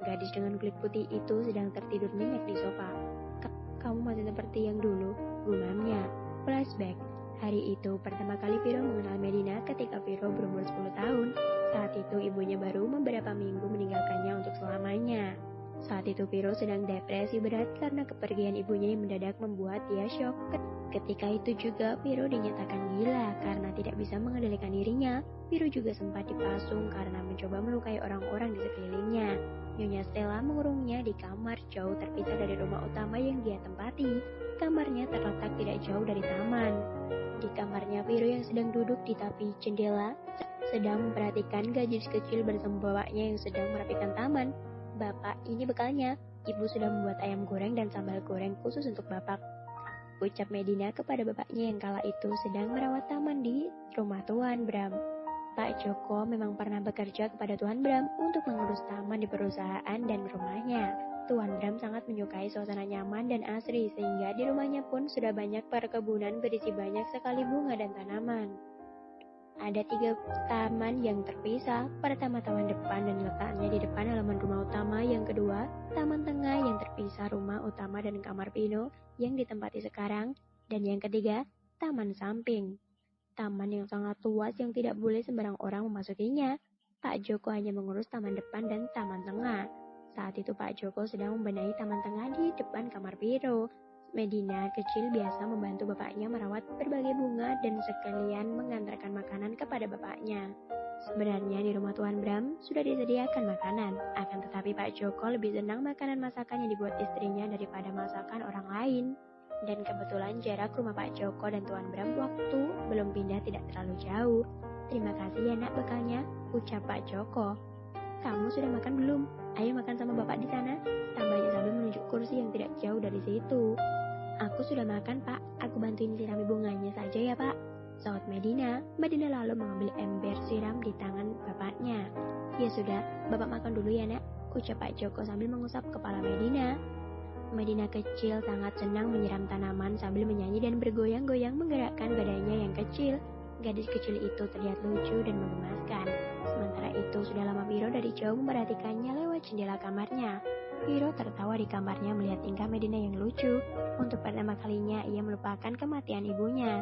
Gadis dengan kulit putih itu sedang tertidur nyenyak di sofa. Kamu masih seperti yang dulu, gumamnya. Flashback. Hari itu pertama kali Viro mengenal Medina ketika Viro berumur 10 tahun. Saat itu ibunya baru beberapa minggu meninggalkannya untuk selamanya. Saat itu Viro sedang depresi berat karena kepergian ibunya yang mendadak membuat dia syok. Ketika itu juga Viro dinyatakan gila karena tidak bisa mengendalikan dirinya. Viro juga sempat dipasung karena mencoba melukai orang-orang di sekelilingnya. Nyonya Stella mengurungnya di kamar jauh terpisah dari rumah utama yang dia tempati. Kamarnya terletak tidak jauh dari taman. Di kamarnya Viro yang sedang duduk di tepi jendela sedang memperhatikan gadis kecil bersama bapaknya yang sedang merapikan taman. Bapak, ini bekalnya. Ibu sudah membuat ayam goreng dan sambal goreng khusus untuk bapak, ucap Medina kepada bapaknya yang kala itu sedang merawat taman di rumah Tuan Bram. Pak Joko memang pernah bekerja kepada Tuan Bram untuk mengurus taman di perusahaan dan rumahnya. Tuan Bram sangat menyukai suasana nyaman dan asri sehingga di rumahnya pun sudah banyak perkebunan berisi banyak sekali bunga dan tanaman. Ada 3 taman yang terpisah. Pertama taman depan dan letaknya di depan halaman rumah utama. Yang kedua, taman tengah yang terpisah rumah utama dan kamar Pino yang ditempati sekarang. Dan yang ketiga, taman samping. Taman yang sangat luas yang tidak boleh sembarang orang memasukinya. Pak Joko hanya mengurus taman depan dan taman tengah. Saat itu Pak Joko sedang membenahi taman tengah di depan kamar Pino. Medina kecil biasa membantu bapaknya merawat berbagai bunga dan sekalian mengantarkan makanan kepada bapaknya. Sebenarnya di rumah Tuan Bram sudah disediakan makanan, akan tetapi Pak Joko lebih senang makanan masakan yang dibuat istrinya daripada masakan orang lain. Dan kebetulan jarak rumah Pak Joko dan Tuan Bram waktu belum pindah tidak terlalu jauh. Terima kasih ya nak bekalnya, ucap Pak Joko. Kamu sudah makan belum? Ayo makan sama bapak di sana, tambahnya sambil menunjuk kursi yang tidak jauh dari situ. Aku sudah makan pak, aku bantuin sirami bunganya saja ya pak, sahut Medina. Medina lalu mengambil ember siram di tangan bapaknya. Ya sudah, bapak makan dulu ya nak, ucap Pak Joko sambil mengusap kepala Medina. Medina kecil sangat senang menyiram tanaman sambil menyanyi dan bergoyang-goyang menggerakkan badannya yang kecil. Gadis kecil itu terlihat lucu dan menggemaskan. Sementara itu sudah lama Viro dari jauh memperhatikannya lewat jendela kamarnya. Viro tertawa di kamarnya melihat tingkah Medina yang lucu. Untuk pertama kalinya ia melupakan kematian ibunya.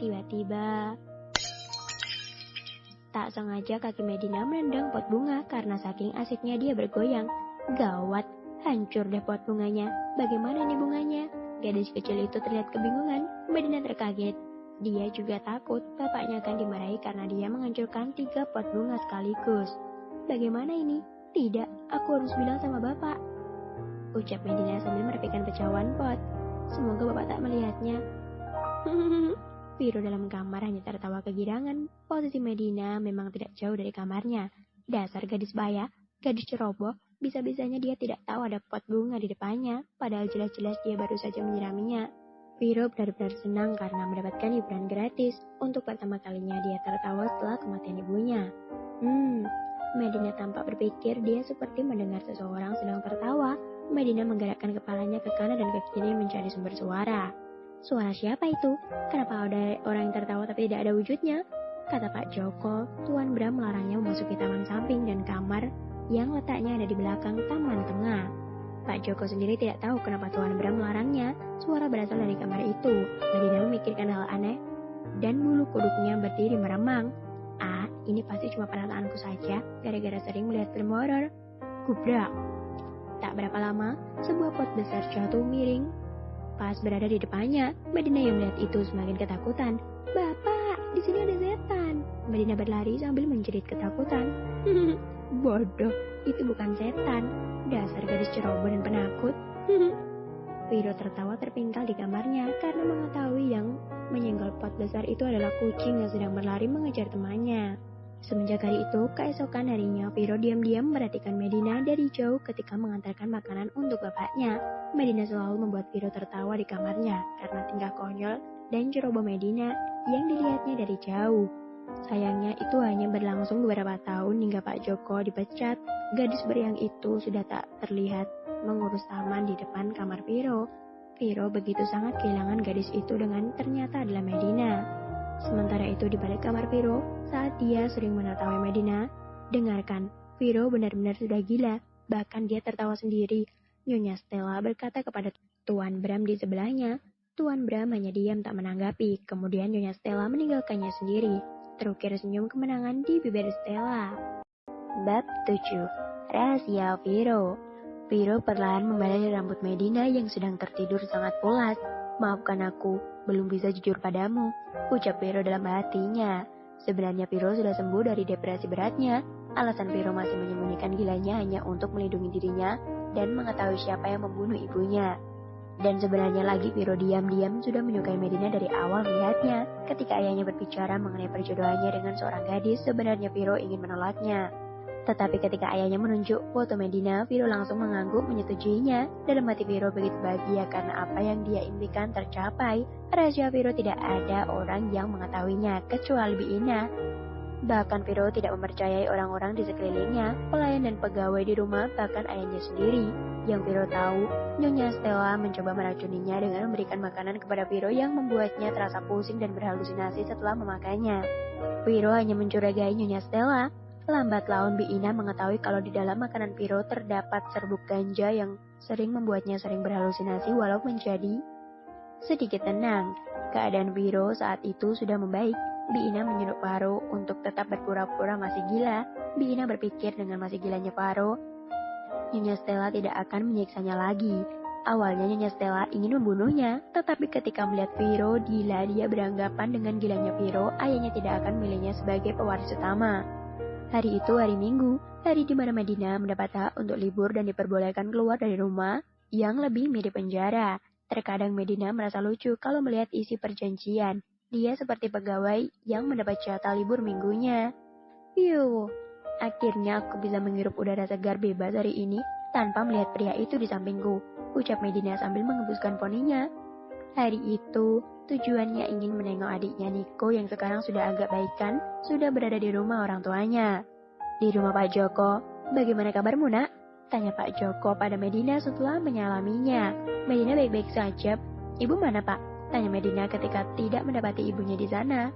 Tiba-tiba, tak sengaja kaki Medina menendang pot bunga karena saking asiknya dia bergoyang. Gawat, hancur deh pot bunganya. Bagaimana ini bunganya? Gadis kecil itu terlihat kebingungan. Medina terkaget. Dia juga takut bapaknya akan dimarahi karena dia menghancurkan 3 pot bunga sekaligus. Bagaimana ini? Tidak, aku harus bilang sama bapak, ucap Medina sambil merapikan pecahan pot. Semoga bapak tak melihatnya. Viro dalam kamar hanya tertawa kegirangan. Posisi Medina memang tidak jauh dari kamarnya. Dasar gadis baya, gadis ceroboh, bisa-bisanya dia tidak tahu ada pot bunga di depannya, padahal jelas-jelas dia baru saja menyiraminya. Viro benar-benar senang karena mendapatkan hiburan gratis. Untuk pertama kalinya dia tertawa setelah kematian ibunya. Medina tampak berpikir dia seperti mendengar seseorang sedang tertawa. Medina menggerakkan kepalanya ke kanan dan ke kiri mencari sumber suara. Suara siapa itu? Kenapa ada orang yang tertawa tapi tidak ada wujudnya? Kata Pak Joko, Tuan Bram melarangnya memasuki taman samping dan kamar yang letaknya ada di belakang taman tengah. Pak Joko sendiri tidak tahu kenapa Tuan Bram melarangnya. Suara berasal dari kamar itu. Medina memikirkan hal aneh dan bulu kuduknya berdiri meremang. Ini pasti cuma perasaanku saja, gara-gara sering melihat film horor. Gubrak. Tak berapa lama, sebuah pot besar jatuh miring. Pas berada di depannya, Medina yang melihat itu semakin ketakutan. Bapak, di sini ada setan. Medina berlari sambil menjerit ketakutan. Bodoh, itu bukan setan. Dasar gadis ceroboh dan penakut. Viro tertawa terpingkal di kamarnya karena mengetahui yang menyenggol pot besar itu adalah kucing yang sedang berlari mengejar temannya. Semenjak hari itu, keesokan harinya Viro diam-diam memperhatikan Medina dari jauh ketika mengantarkan makanan untuk bapaknya. Medina selalu membuat Viro tertawa di kamarnya karena tingkah konyol dan ceroboh Medina yang dilihatnya dari jauh. Sayangnya itu hanya berlangsung beberapa tahun hingga Pak Joko dipecat. Gadis beriang itu sudah tak terlihat mengurus taman di depan kamar Viro. Viro begitu sangat kehilangan gadis itu dengan ternyata adalah Medina. Sementara itu di balik kamar Viro, saat dia sering menertawa Medina, dengarkan, Viro benar-benar sudah gila, bahkan dia tertawa sendiri. Nyonya Stella berkata kepada Tuan Bram di sebelahnya. Tuan Bram hanya diam tak menanggapi, kemudian Nyonya Stella meninggalkannya sendiri. Terukir senyum kemenangan di bibir Stella. Bab 7. Rahasia Viro. Viro perlahan membalai rambut Medina yang sedang tertidur sangat pulas. Maafkan aku, belum bisa jujur padamu, ucap Viro dalam hatinya. Sebenarnya Viro sudah sembuh dari depresi beratnya. Alasan Viro masih menyembunyikan gilanya hanya untuk melindungi dirinya dan mengetahui siapa yang membunuh ibunya. Dan sebenarnya lagi Viro diam-diam sudah menyukai Medina dari awal melihatnya. Ketika ayahnya berbicara mengenai perjodohannya dengan seorang gadis, sebenarnya Viro ingin menolaknya. Tetapi ketika ayahnya menunjuk foto Medina, Viro langsung mengangguk menyetujuinya. Dalam hati Viro begitu bahagia karena apa yang dia impikan tercapai. Rahasia Viro tidak ada orang yang mengetahuinya, kecuali Biina. Bahkan Viro tidak mempercayai orang-orang di sekelilingnya, pelayan dan pegawai di rumah, bahkan ayahnya sendiri. Yang Viro tahu, Nyonya Stella mencoba meracuninya dengan memberikan makanan kepada Viro yang membuatnya terasa pusing dan berhalusinasi setelah memakannya. Viro hanya mencurigai Nyonya Stella. Lambat laun Biina mengetahui kalau di dalam makanan Viro terdapat serbuk ganja yang sering membuatnya sering berhalusinasi walau menjadi sedikit tenang. Keadaan Viro saat itu sudah membaik. Biina menyuruh Faro untuk tetap berpura-pura masih gila. Biina berpikir dengan masih gilanya Faro, Nyonya Stella tidak akan menyiksanya lagi. Awalnya Nyonya Stella ingin membunuhnya, tetapi ketika melihat Viro gila, dia beranggapan dengan gilanya Viro, ayahnya tidak akan memilihnya sebagai pewaris utama. Hari itu hari Minggu, hari di mana Medina mendapat hak untuk libur dan diperbolehkan keluar dari rumah yang lebih mirip penjara. Terkadang Medina merasa lucu kalau melihat isi perjanjian. Dia seperti pegawai yang mendapat jatah libur minggunya. Yuh, akhirnya aku bisa menghirup udara segar bebas hari ini tanpa melihat pria itu di sampingku, ucap Medina sambil mengembuskan poninya. Hari itu, tujuannya ingin menengok adiknya Niko yang sekarang sudah agak baikan, sudah berada di rumah orang tuanya. Di rumah Pak Joko, bagaimana kabarmu nak? Tanya Pak Joko pada Medina setelah menyalaminya. Medina baik-baik saja. Ibu mana Pak? Tanya Medina ketika tidak mendapati ibunya di sana.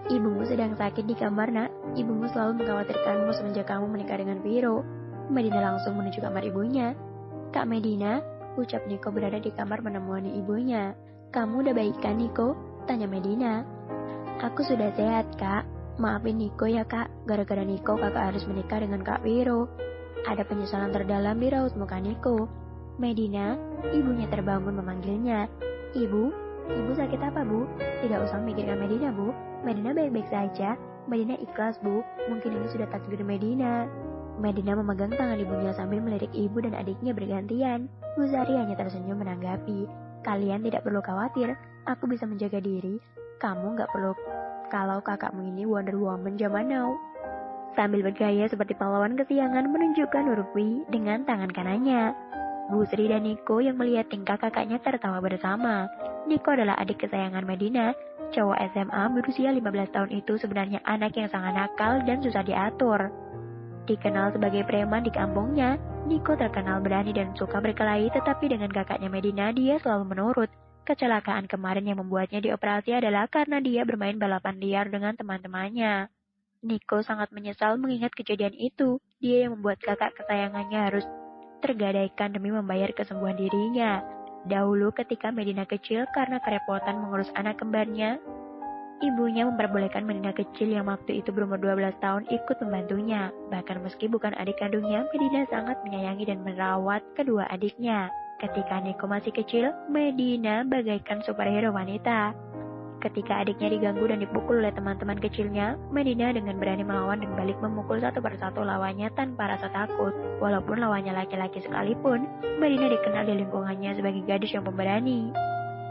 Ibumu sedang sakit di kamar nak. Ibumu selalu mengkhawatirkanmu semenjak kamu menikah dengan Viro. Medina langsung menuju kamar ibunya. Kak Medina, ucap Niko berada di kamar menemui ibunya. Kamu udah baik kan Niko? Tanya Medina. Aku sudah sehat kak. Maafin Niko ya kak. Gara-gara Niko kakak harus menikah dengan Kak Viro. Ada penyesalan terdalam di raut muka Niko. Medina, ibunya terbangun memanggilnya. Ibu sakit apa bu? Tidak usah memikirkan Medina bu. Medina baik-baik saja. Medina ikhlas bu. Mungkin ini sudah takdir Medina. Medina memegang tangan ibunya sambil melirik ibu dan adiknya bergantian. Bu Sari hanya tersenyum menanggapi. Kalian tidak perlu khawatir, aku bisa menjaga diri. Kamu gak perlu kalau kakakmu ini Wonder Woman zaman now. Sambil bergaya seperti pahlawan kesiangan menunjukkan huruf W dengan tangan kanannya. Bu Sri dan Niko yang melihat tingkah kakaknya tertawa bersama. Niko adalah adik kesayangan Medina. Cowok SMA berusia 15 tahun itu sebenarnya anak yang sangat nakal dan susah diatur. Dikenal sebagai preman di kampungnya, Niko terkenal berani dan suka berkelahi, tetapi dengan kakaknya Medina dia selalu menurut. Kecelakaan kemarin yang membuatnya dioperasi adalah karena dia bermain balapan liar dengan teman-temannya. Niko sangat menyesal mengingat kejadian itu. Dia yang membuat kakak kesayangannya harus tergadaikan demi membayar kesembuhan dirinya. Dahulu ketika Medina kecil karena kerepotan mengurus anak kembarnya, ibunya memperbolehkan Medina kecil yang waktu itu berumur 12 tahun ikut membantunya. Bahkan meski bukan adik kandungnya, Medina sangat menyayangi dan merawat kedua adiknya. Ketika Niko masih kecil, Medina bagaikan superhero wanita. Ketika adiknya diganggu dan dipukul oleh teman-teman kecilnya, Medina dengan berani melawan dan balik memukul satu persatu lawannya tanpa rasa takut. Walaupun lawannya laki-laki sekalipun, Medina dikenal di lingkungannya sebagai gadis yang pemberani.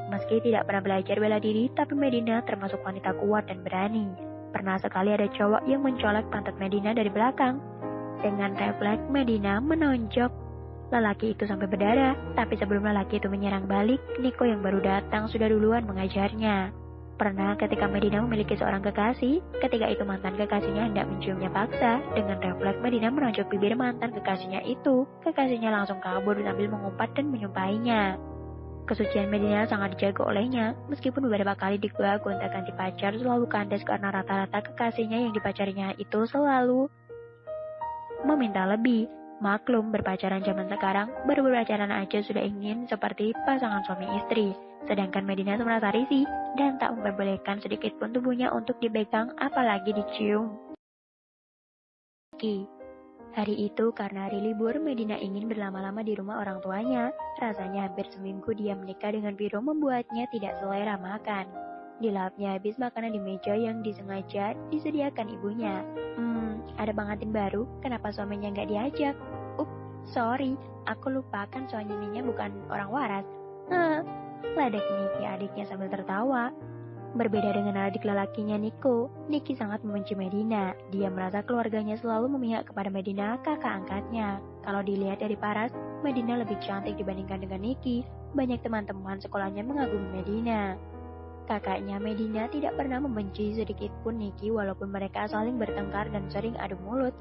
Meski tidak pernah belajar bela diri, tapi Medina termasuk wanita kuat dan berani. Pernah sekali ada cowok yang mencolek pantat Medina dari belakang. Dengan refleks, Medina menonjok lelaki itu sampai berdarah. Tapi sebelum lelaki itu menyerang balik, Niko yang baru datang sudah duluan mengajarnya. Pernah ketika Medina memiliki seorang kekasih, ketika itu mantan kekasihnya hendak menciumnya paksa, dengan refleks Medina menonjok bibir mantan kekasihnya itu. Kekasihnya langsung kabur sambil mengumpat dan menyumpahinya. Kesucian Medina sangat dijaga olehnya, meskipun beberapa kali digoda gonta-ganti pacar selalu kandas karena rata-rata kekasihnya yang dipacarinya itu selalu meminta lebih. Maklum, berpacaran zaman sekarang, baru berpacaran aja sudah ingin seperti pasangan suami istri. Sedangkan Medina merasa risih dan tak memperbolehkan sedikit pun tubuhnya untuk dipegang apalagi dicium. Hari itu karena hari libur, Medina ingin berlama-lama di rumah orang tuanya. Rasanya hampir seminggu dia menikah dengan Viro membuatnya tidak selera makan. Dilapnya habis makanan di meja yang disengaja disediakan ibunya. Ada pengantin baru, kenapa suaminya nggak diajak? Sorry, aku lupa kan suaminya bukan orang waras. Ledek Niki adiknya sambil tertawa. Berbeda dengan adik lelakinya Niko, Niki sangat membenci Medina. Dia merasa keluarganya selalu memihak kepada Medina, kakak angkatnya. Kalau dilihat dari paras, Medina lebih cantik dibandingkan dengan Niki. Banyak teman-teman sekolahnya mengagumi Medina. Kakaknya Medina tidak pernah membenci sedikit pun Niki walaupun mereka saling bertengkar dan sering adu mulut.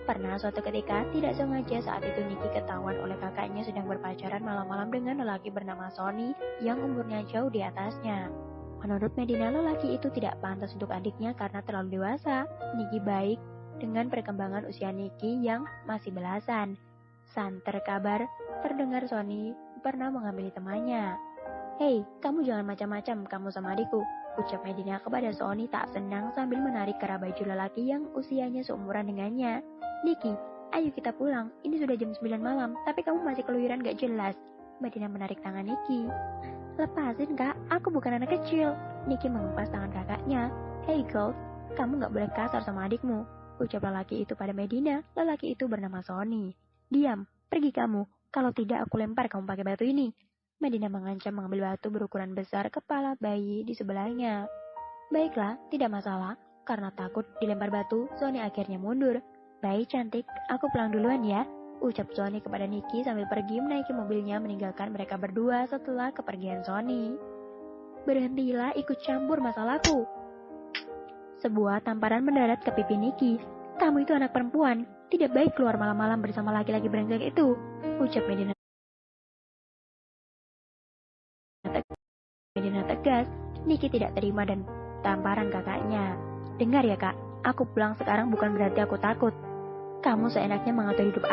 Pernah suatu ketika, tidak sengaja saat itu Niki ketahuan oleh kakaknya sedang berpacaran malam-malam dengan lelaki bernama Sony yang umurnya jauh di atasnya. Menurut Medina, lelaki itu tidak pantas untuk adiknya karena terlalu dewasa. Niki baik dengan perkembangan usia Niki yang masih belasan. Santer kabar terdengar Sony pernah mengambil temannya. Hei, kamu jangan macam-macam kamu sama adikku, ucap Medina kepada Sony tak senang sambil menarik kerah baju lelaki yang usianya seumuran dengannya. Niki, ayo kita pulang, ini sudah jam 9 malam, tapi kamu masih keluyuran gak jelas. Medina menarik tangan Niki. Lepasin kak, aku bukan anak kecil. Niki mengempas tangan kakaknya. Hey girl, kamu gak boleh kasar sama adikmu, ucap lelaki itu pada Medina. Lelaki itu bernama Sony. Diam, pergi kamu, kalau tidak aku lempar kamu pakai batu ini. Medina mengancam mengambil batu berukuran besar kepala bayi di sebelahnya. Baiklah, tidak masalah. Karena takut dilempar batu, Sony akhirnya mundur. Baik cantik, aku pulang duluan ya, ucap Sony kepada Niki sambil pergi menaiki mobilnya meninggalkan mereka berdua setelah kepergian Sony. Berhentilah ikut campur masalahku. Sebuah tamparan mendarat ke pipi Niki. Kamu itu anak perempuan, tidak baik keluar malam-malam bersama laki-laki brengsek itu, ucap Medina tegas. Niki tidak terima dan tamparan kakaknya. Dengar ya kak, aku pulang sekarang bukan berarti aku takut. Kamu seenaknya mengatur hidup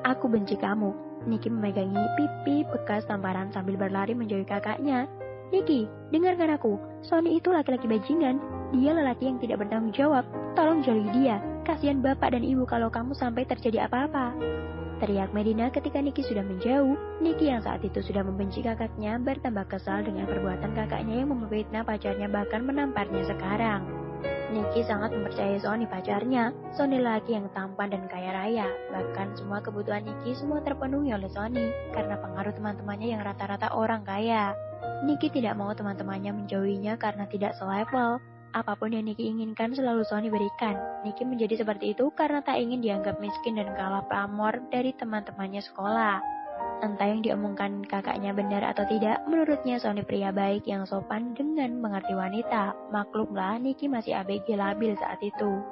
aku benci kamu. Niki memegangi pipi bekas tamparan sambil berlari menjauhi kakaknya. Niki, dengarkan aku, Sony itu laki-laki bajingan. Dia lelaki yang tidak bertanggung jawab. Tolong jauhi dia, kasihan bapak dan ibu kalau kamu sampai terjadi apa-apa. Teriak Medina ketika Niki sudah menjauh. Niki yang saat itu sudah membenci kakaknya bertambah kesal dengan perbuatan kakaknya yang memfitnah pacarnya bahkan menamparnya sekarang. Niki sangat mempercayai Sony pacarnya. Sony lelaki yang tampan dan kaya raya. Bahkan semua kebutuhan Niki semua terpenuhi oleh Sony karena pengaruh teman-temannya yang rata-rata orang kaya. Niki tidak mau teman-temannya menjauhinya karena tidak selevel. Apapun yang Niki inginkan selalu Sony berikan. Niki menjadi seperti itu karena tak ingin dianggap miskin dan kalah pamor dari teman-temannya sekolah. Entah yang diomongkan kakaknya benar atau tidak, menurutnya Sony pria baik yang sopan dengan mengerti wanita. Maklumlah, Niki masih ABG labil saat itu.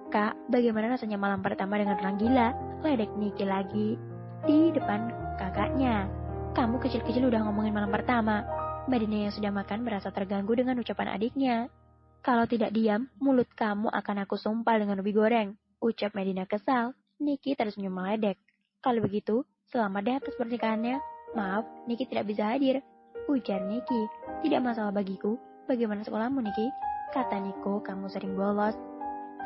Kak, bagaimana rasanya malam pertama dengan orang gila? Ledek Niki lagi di depan kakaknya. Kamu kecil-kecil udah ngomongin malam pertama. Medina yang sudah makan merasa terganggu dengan ucapan adiknya. Kalau tidak diam, mulut kamu akan aku sumpal dengan ubi goreng, ucap Medina kesal. Niki tersenyum meledek. Kalau begitu, selamat deh atas pernikahannya. Maaf, Niki tidak bisa hadir, ujar Niki. Tidak masalah bagiku. Bagaimana sekolahmu, Niki? Kata Niko, kamu sering bolos.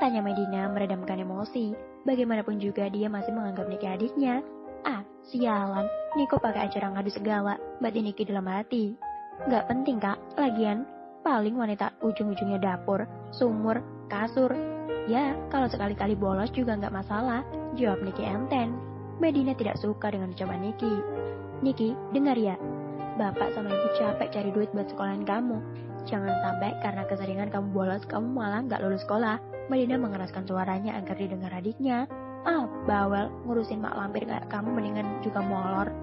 Tanya Medina meredamkan emosi. Bagaimanapun juga dia masih menganggap Niki adiknya. Sialan, Niko pakai acara ngadu segala, batin Niki dalam hati. Gak penting kak, lagian Paling wanita ujung-ujungnya dapur, sumur, kasur. Ya, kalau sekali-kali bolos juga nggak masalah, jawab Niki enten. Medina tidak suka dengan ucapan Niki. Niki, dengar ya, bapak sama ibu capek cari duit buat sekolahan kamu. Jangan sampai karena keseringan kamu bolos, kamu malah nggak lulus sekolah. Medina mengeraskan suaranya agar didengar adiknya. Ah, bawel, ngurusin mak lampir kayak kamu mendingan juga molor.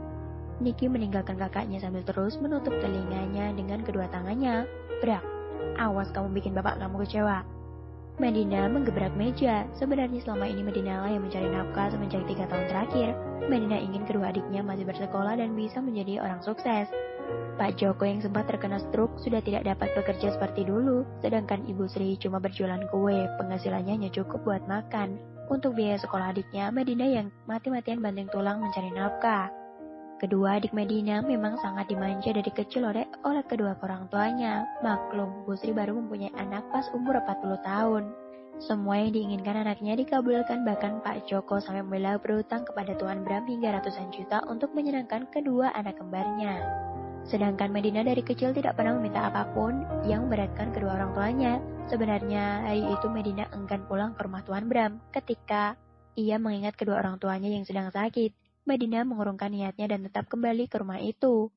Niki meninggalkan kakaknya sambil terus menutup telinganya dengan kedua tangannya. Brak, awas kamu bikin bapak kamu kecewa. Medina menggebrak meja. Sebenarnya selama ini Medina lah yang mencari nafkah semenjak 3 tahun terakhir. Medina ingin kedua adiknya masih bersekolah dan bisa menjadi orang sukses. Pak Joko yang sempat terkena stroke sudah tidak dapat bekerja seperti dulu, sedangkan Ibu Sri cuma berjualan kue, penghasilannya hanya cukup buat makan. Untuk biaya sekolah adiknya, Medina yang mati-matian banting tulang mencari nafkah. Kedua adik Medina memang sangat dimanja dari kecil oleh kedua orang tuanya. Maklum, Bu Sri baru mempunyai anak pas umur 40 tahun. Semua yang diinginkan anaknya dikabulkan, bahkan Pak Joko sampai membela berutang kepada Tuan Bram hingga ratusan juta untuk menyenangkan kedua anak kembarnya. Sedangkan Medina dari kecil tidak pernah meminta apapun yang memberatkan kedua orang tuanya. Sebenarnya hari itu Medina enggan pulang ke rumah Tuan Bram ketika ia mengingat kedua orang tuanya yang sedang sakit. Medina mengurungkan niatnya dan tetap kembali ke rumah itu.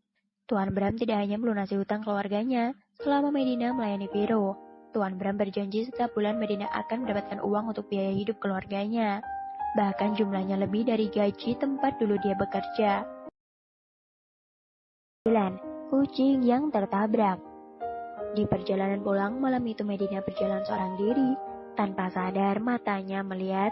Tuan Bram tidak hanya melunasi hutang keluarganya selama Medina melayani Viro. Tuan Bram berjanji setiap bulan Medina akan mendapatkan uang untuk biaya hidup keluarganya. Bahkan jumlahnya lebih dari gaji tempat dulu dia bekerja. 9. Kucing yang tertabrak. Di perjalanan pulang malam itu Medina berjalan seorang diri. Tanpa sadar matanya melihat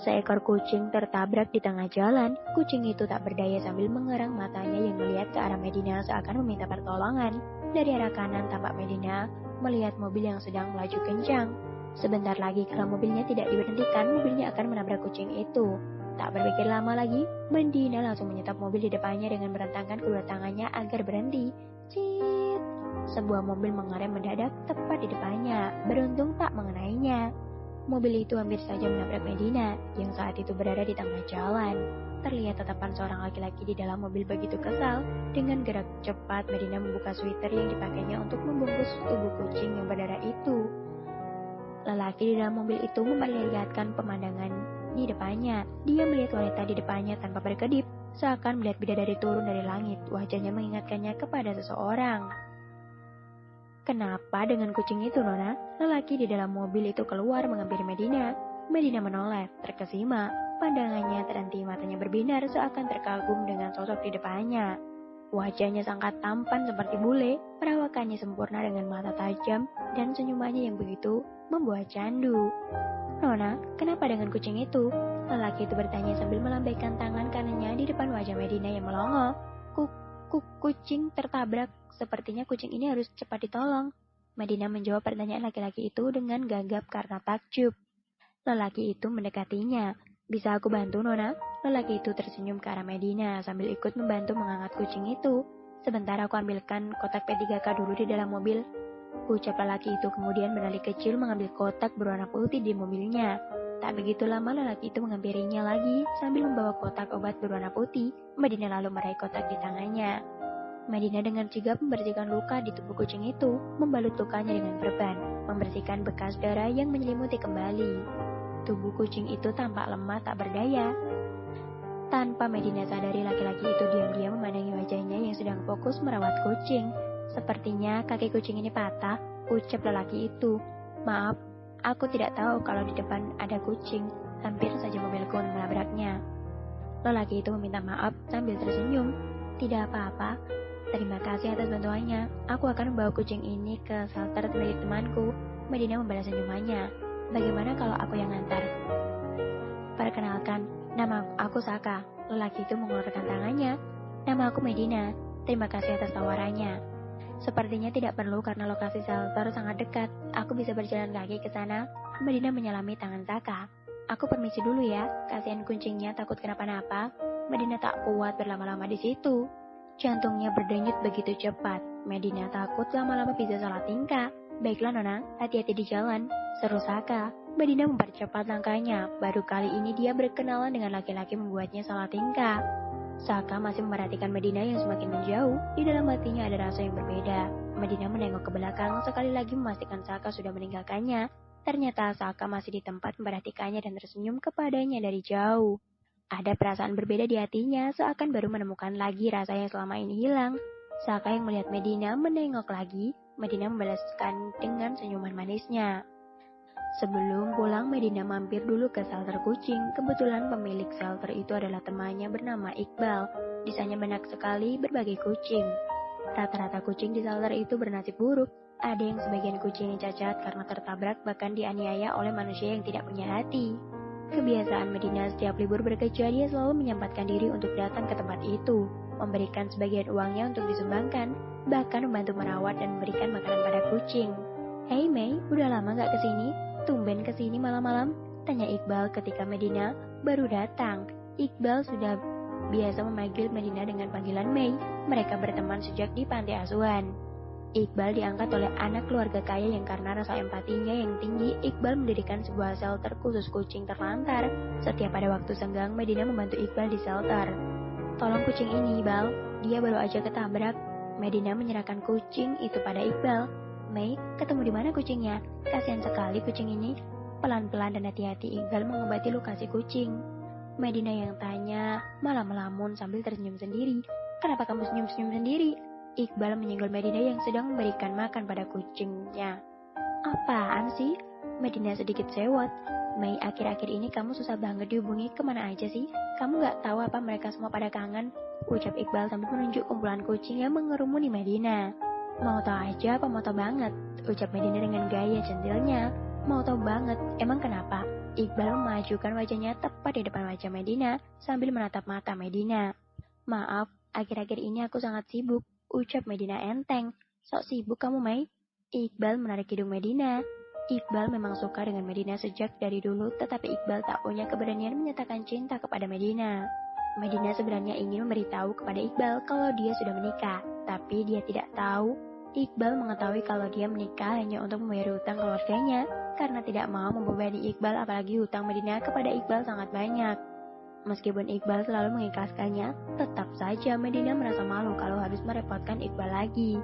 seekor kucing tertabrak di tengah jalan. Kucing itu tak berdaya sambil mengerang matanya yang melihat ke arah Medina seakan meminta pertolongan. Dari arah kanan tampak Medina melihat mobil yang sedang melaju kencang. Sebentar lagi kalau mobilnya tidak diberhentikan, mobilnya akan menabrak kucing itu. Tak berpikir lama lagi, Medina langsung menyetop mobil di depannya dengan merentangkan kedua tangannya agar berhenti. Cit! Sebuah mobil mengerem mendadak tepat di depannya. Beruntung tak mengenainya. Mobil itu hampir saja menabrak Medina yang saat itu berada di tengah jalan. Terlihat tatapan seorang laki-laki di dalam mobil begitu kesal. Dengan gerak cepat Medina membuka sweater yang dipakainya untuk membungkus tubuh kucing yang berdarah itu. Lelaki di dalam mobil itu memperlihatkan pemandangan di depannya. Dia melihat wanita di depannya tanpa berkedip, seakan melihat bidadari turun dari langit. Wajahnya mengingatkannya kepada seseorang. Kenapa dengan kucing itu, Nona? Lelaki di dalam mobil itu keluar menghampiri Medina. Medina menoleh, terkesima. Pandangannya terhenti, matanya berbinar seakan terkagum dengan sosok di depannya. Wajahnya sangat tampan seperti bule, perawakannya sempurna dengan mata tajam, dan senyumannya yang begitu membuat candu. Nona, kenapa dengan kucing itu? Lelaki itu bertanya sambil melambaikan tangan kanannya di depan wajah Medina yang melongo. Kucing tertabrak. Sepertinya kucing ini harus cepat ditolong. Medina menjawab pertanyaan laki-laki itu dengan gagap karena takjub. Lelaki itu mendekatinya. Bisa aku bantu, Nona? Lelaki itu tersenyum ke arah Medina sambil ikut membantu mengangkat kucing itu. Sebentar aku ambilkan kotak P3K dulu di dalam mobil. Ucap lelaki itu kemudian beralih kecil mengambil kotak berwarna putih di mobilnya. Tak begitu lama lelaki itu menghampirinya lagi sambil membawa kotak obat berwarna putih. Medina lalu meraih kotak di tangannya. Medina dengan sigap membersihkan luka di tubuh kucing itu, membalut lukanya dengan perban, membersihkan bekas darah yang menyelimuti kembali. Tubuh kucing itu tampak lemah tak berdaya. Tanpa Medina sadari, laki-laki itu diam-diam memandangi wajahnya yang sedang fokus merawat kucing. Sepertinya kaki kucing ini patah, ucap lelaki itu. Maaf, aku tidak tahu kalau di depan ada kucing, hampir saja mobilku menabraknya. Lelaki itu meminta maaf sambil tersenyum. Tidak apa-apa. Terima kasih atas bantuannya. Aku akan membawa kucing ini ke shelter milik temanku. Medina membalas senyumannya. Bagaimana kalau aku yang ngantar? Perkenalkan, nama aku Saka. Lelaki itu mengeluarkan tangannya. Nama aku Medina. Terima kasih atas tawarannya. Sepertinya tidak perlu karena lokasi shelter sangat dekat. Aku bisa berjalan kaki ke sana. Medina menyelami tangan Saka. Aku permisi dulu ya. Kasihan kucingnya takut kenapa-napa. Medina tak kuat berlama-lama di situ. Jantungnya berdenyut begitu cepat. Medina takut lama-lama bisa salah tingkah. Baiklah Nona, hati-hati di jalan, seru Saka. Medina mempercepat langkahnya. Baru kali ini dia berkenalan dengan laki-laki membuatnya salah tingkah. Saka masih memperhatikan Medina yang semakin menjauh. Di dalam hatinya ada rasa yang berbeda. Medina menengok ke belakang sekali lagi memastikan Saka sudah meninggalkannya. Ternyata Saka masih di tempat memperhatikannya dan tersenyum kepadanya dari jauh. Ada perasaan berbeda di hatinya, seakan baru menemukan lagi rasa yang selama ini hilang. Saka yang melihat Medina menengok lagi, Medina membalaskan dengan senyuman manisnya. Sebelum pulang, Medina mampir dulu ke shelter kucing. Kebetulan pemilik shelter itu adalah temannya bernama Iqbal. Di sana banyak sekali berbagai kucing. Rata-rata kucing di shelter itu bernasib buruk. Ada yang sebagian kucing yang cacat karena tertabrak bahkan dianiaya oleh manusia yang tidak punya hati. Kebiasaan Medina setiap libur bekerja, dia selalu menyempatkan diri untuk datang ke tempat itu, memberikan sebagian uangnya untuk disumbangkan, bahkan membantu merawat dan memberikan makanan pada kucing. "Hey Mei, udah lama gak kesini? Tumben kesini malam-malam?" tanya Iqbal ketika Medina baru datang. Iqbal sudah biasa memanggil Medina dengan panggilan Mei. Mereka berteman sejak di panti asuhan. Iqbal diangkat oleh anak keluarga kaya yang karena rasa empatinya yang tinggi, Iqbal mendirikan sebuah shelter khusus kucing terlantar. Setiap pada waktu senggang, Medina membantu Iqbal di shelter. "Tolong kucing ini, Iqbal. Dia baru aja ketabrak." Medina menyerahkan kucing itu pada Iqbal. "Mei, ketemu di mana kucingnya? Kasihan sekali kucing ini." Pelan-pelan dan hati-hati Iqbal mengobati luka si kucing. Medina yang tanya, malah melamun sambil tersenyum sendiri. "Kenapa kamu senyum-senyum sendiri?" Iqbal menyenggol Medina yang sedang memberikan makan pada kucingnya. "Apaan sih?" Medina sedikit sewot. "Mei, akhir-akhir ini kamu susah banget dihubungi, kemana aja sih? Kamu gak tahu apa mereka semua pada kangen?" ucap Iqbal sambil menunjuk kumpulan kucing yang mengerumuni Medina. "Mau tahu aja apa mau tahu banget?" ucap Medina dengan gaya centilnya. "Mau tahu banget, emang kenapa?" Iqbal memajukan wajahnya tepat di depan wajah Medina sambil menatap mata Medina. "Maaf, akhir-akhir ini aku sangat sibuk," ucap Medina enteng. "Sok sibuk kamu, Mei?" Iqbal menarik hidung Medina. Iqbal memang suka dengan Medina sejak dari dulu, tetapi Iqbal tak punya keberanian menyatakan cinta kepada Medina. Medina sebenarnya ingin memberitahu kepada Iqbal kalau dia sudah menikah, tapi dia tidak tahu Iqbal mengetahui kalau dia menikah hanya untuk membayar hutang keluarganya, karena tidak mau membebani Iqbal, apalagi hutang Medina kepada Iqbal sangat banyak. Meskipun Iqbal selalu mengikhlaskannya, tetap saja Medina merasa malu kalau harus merepotkan Iqbal lagi.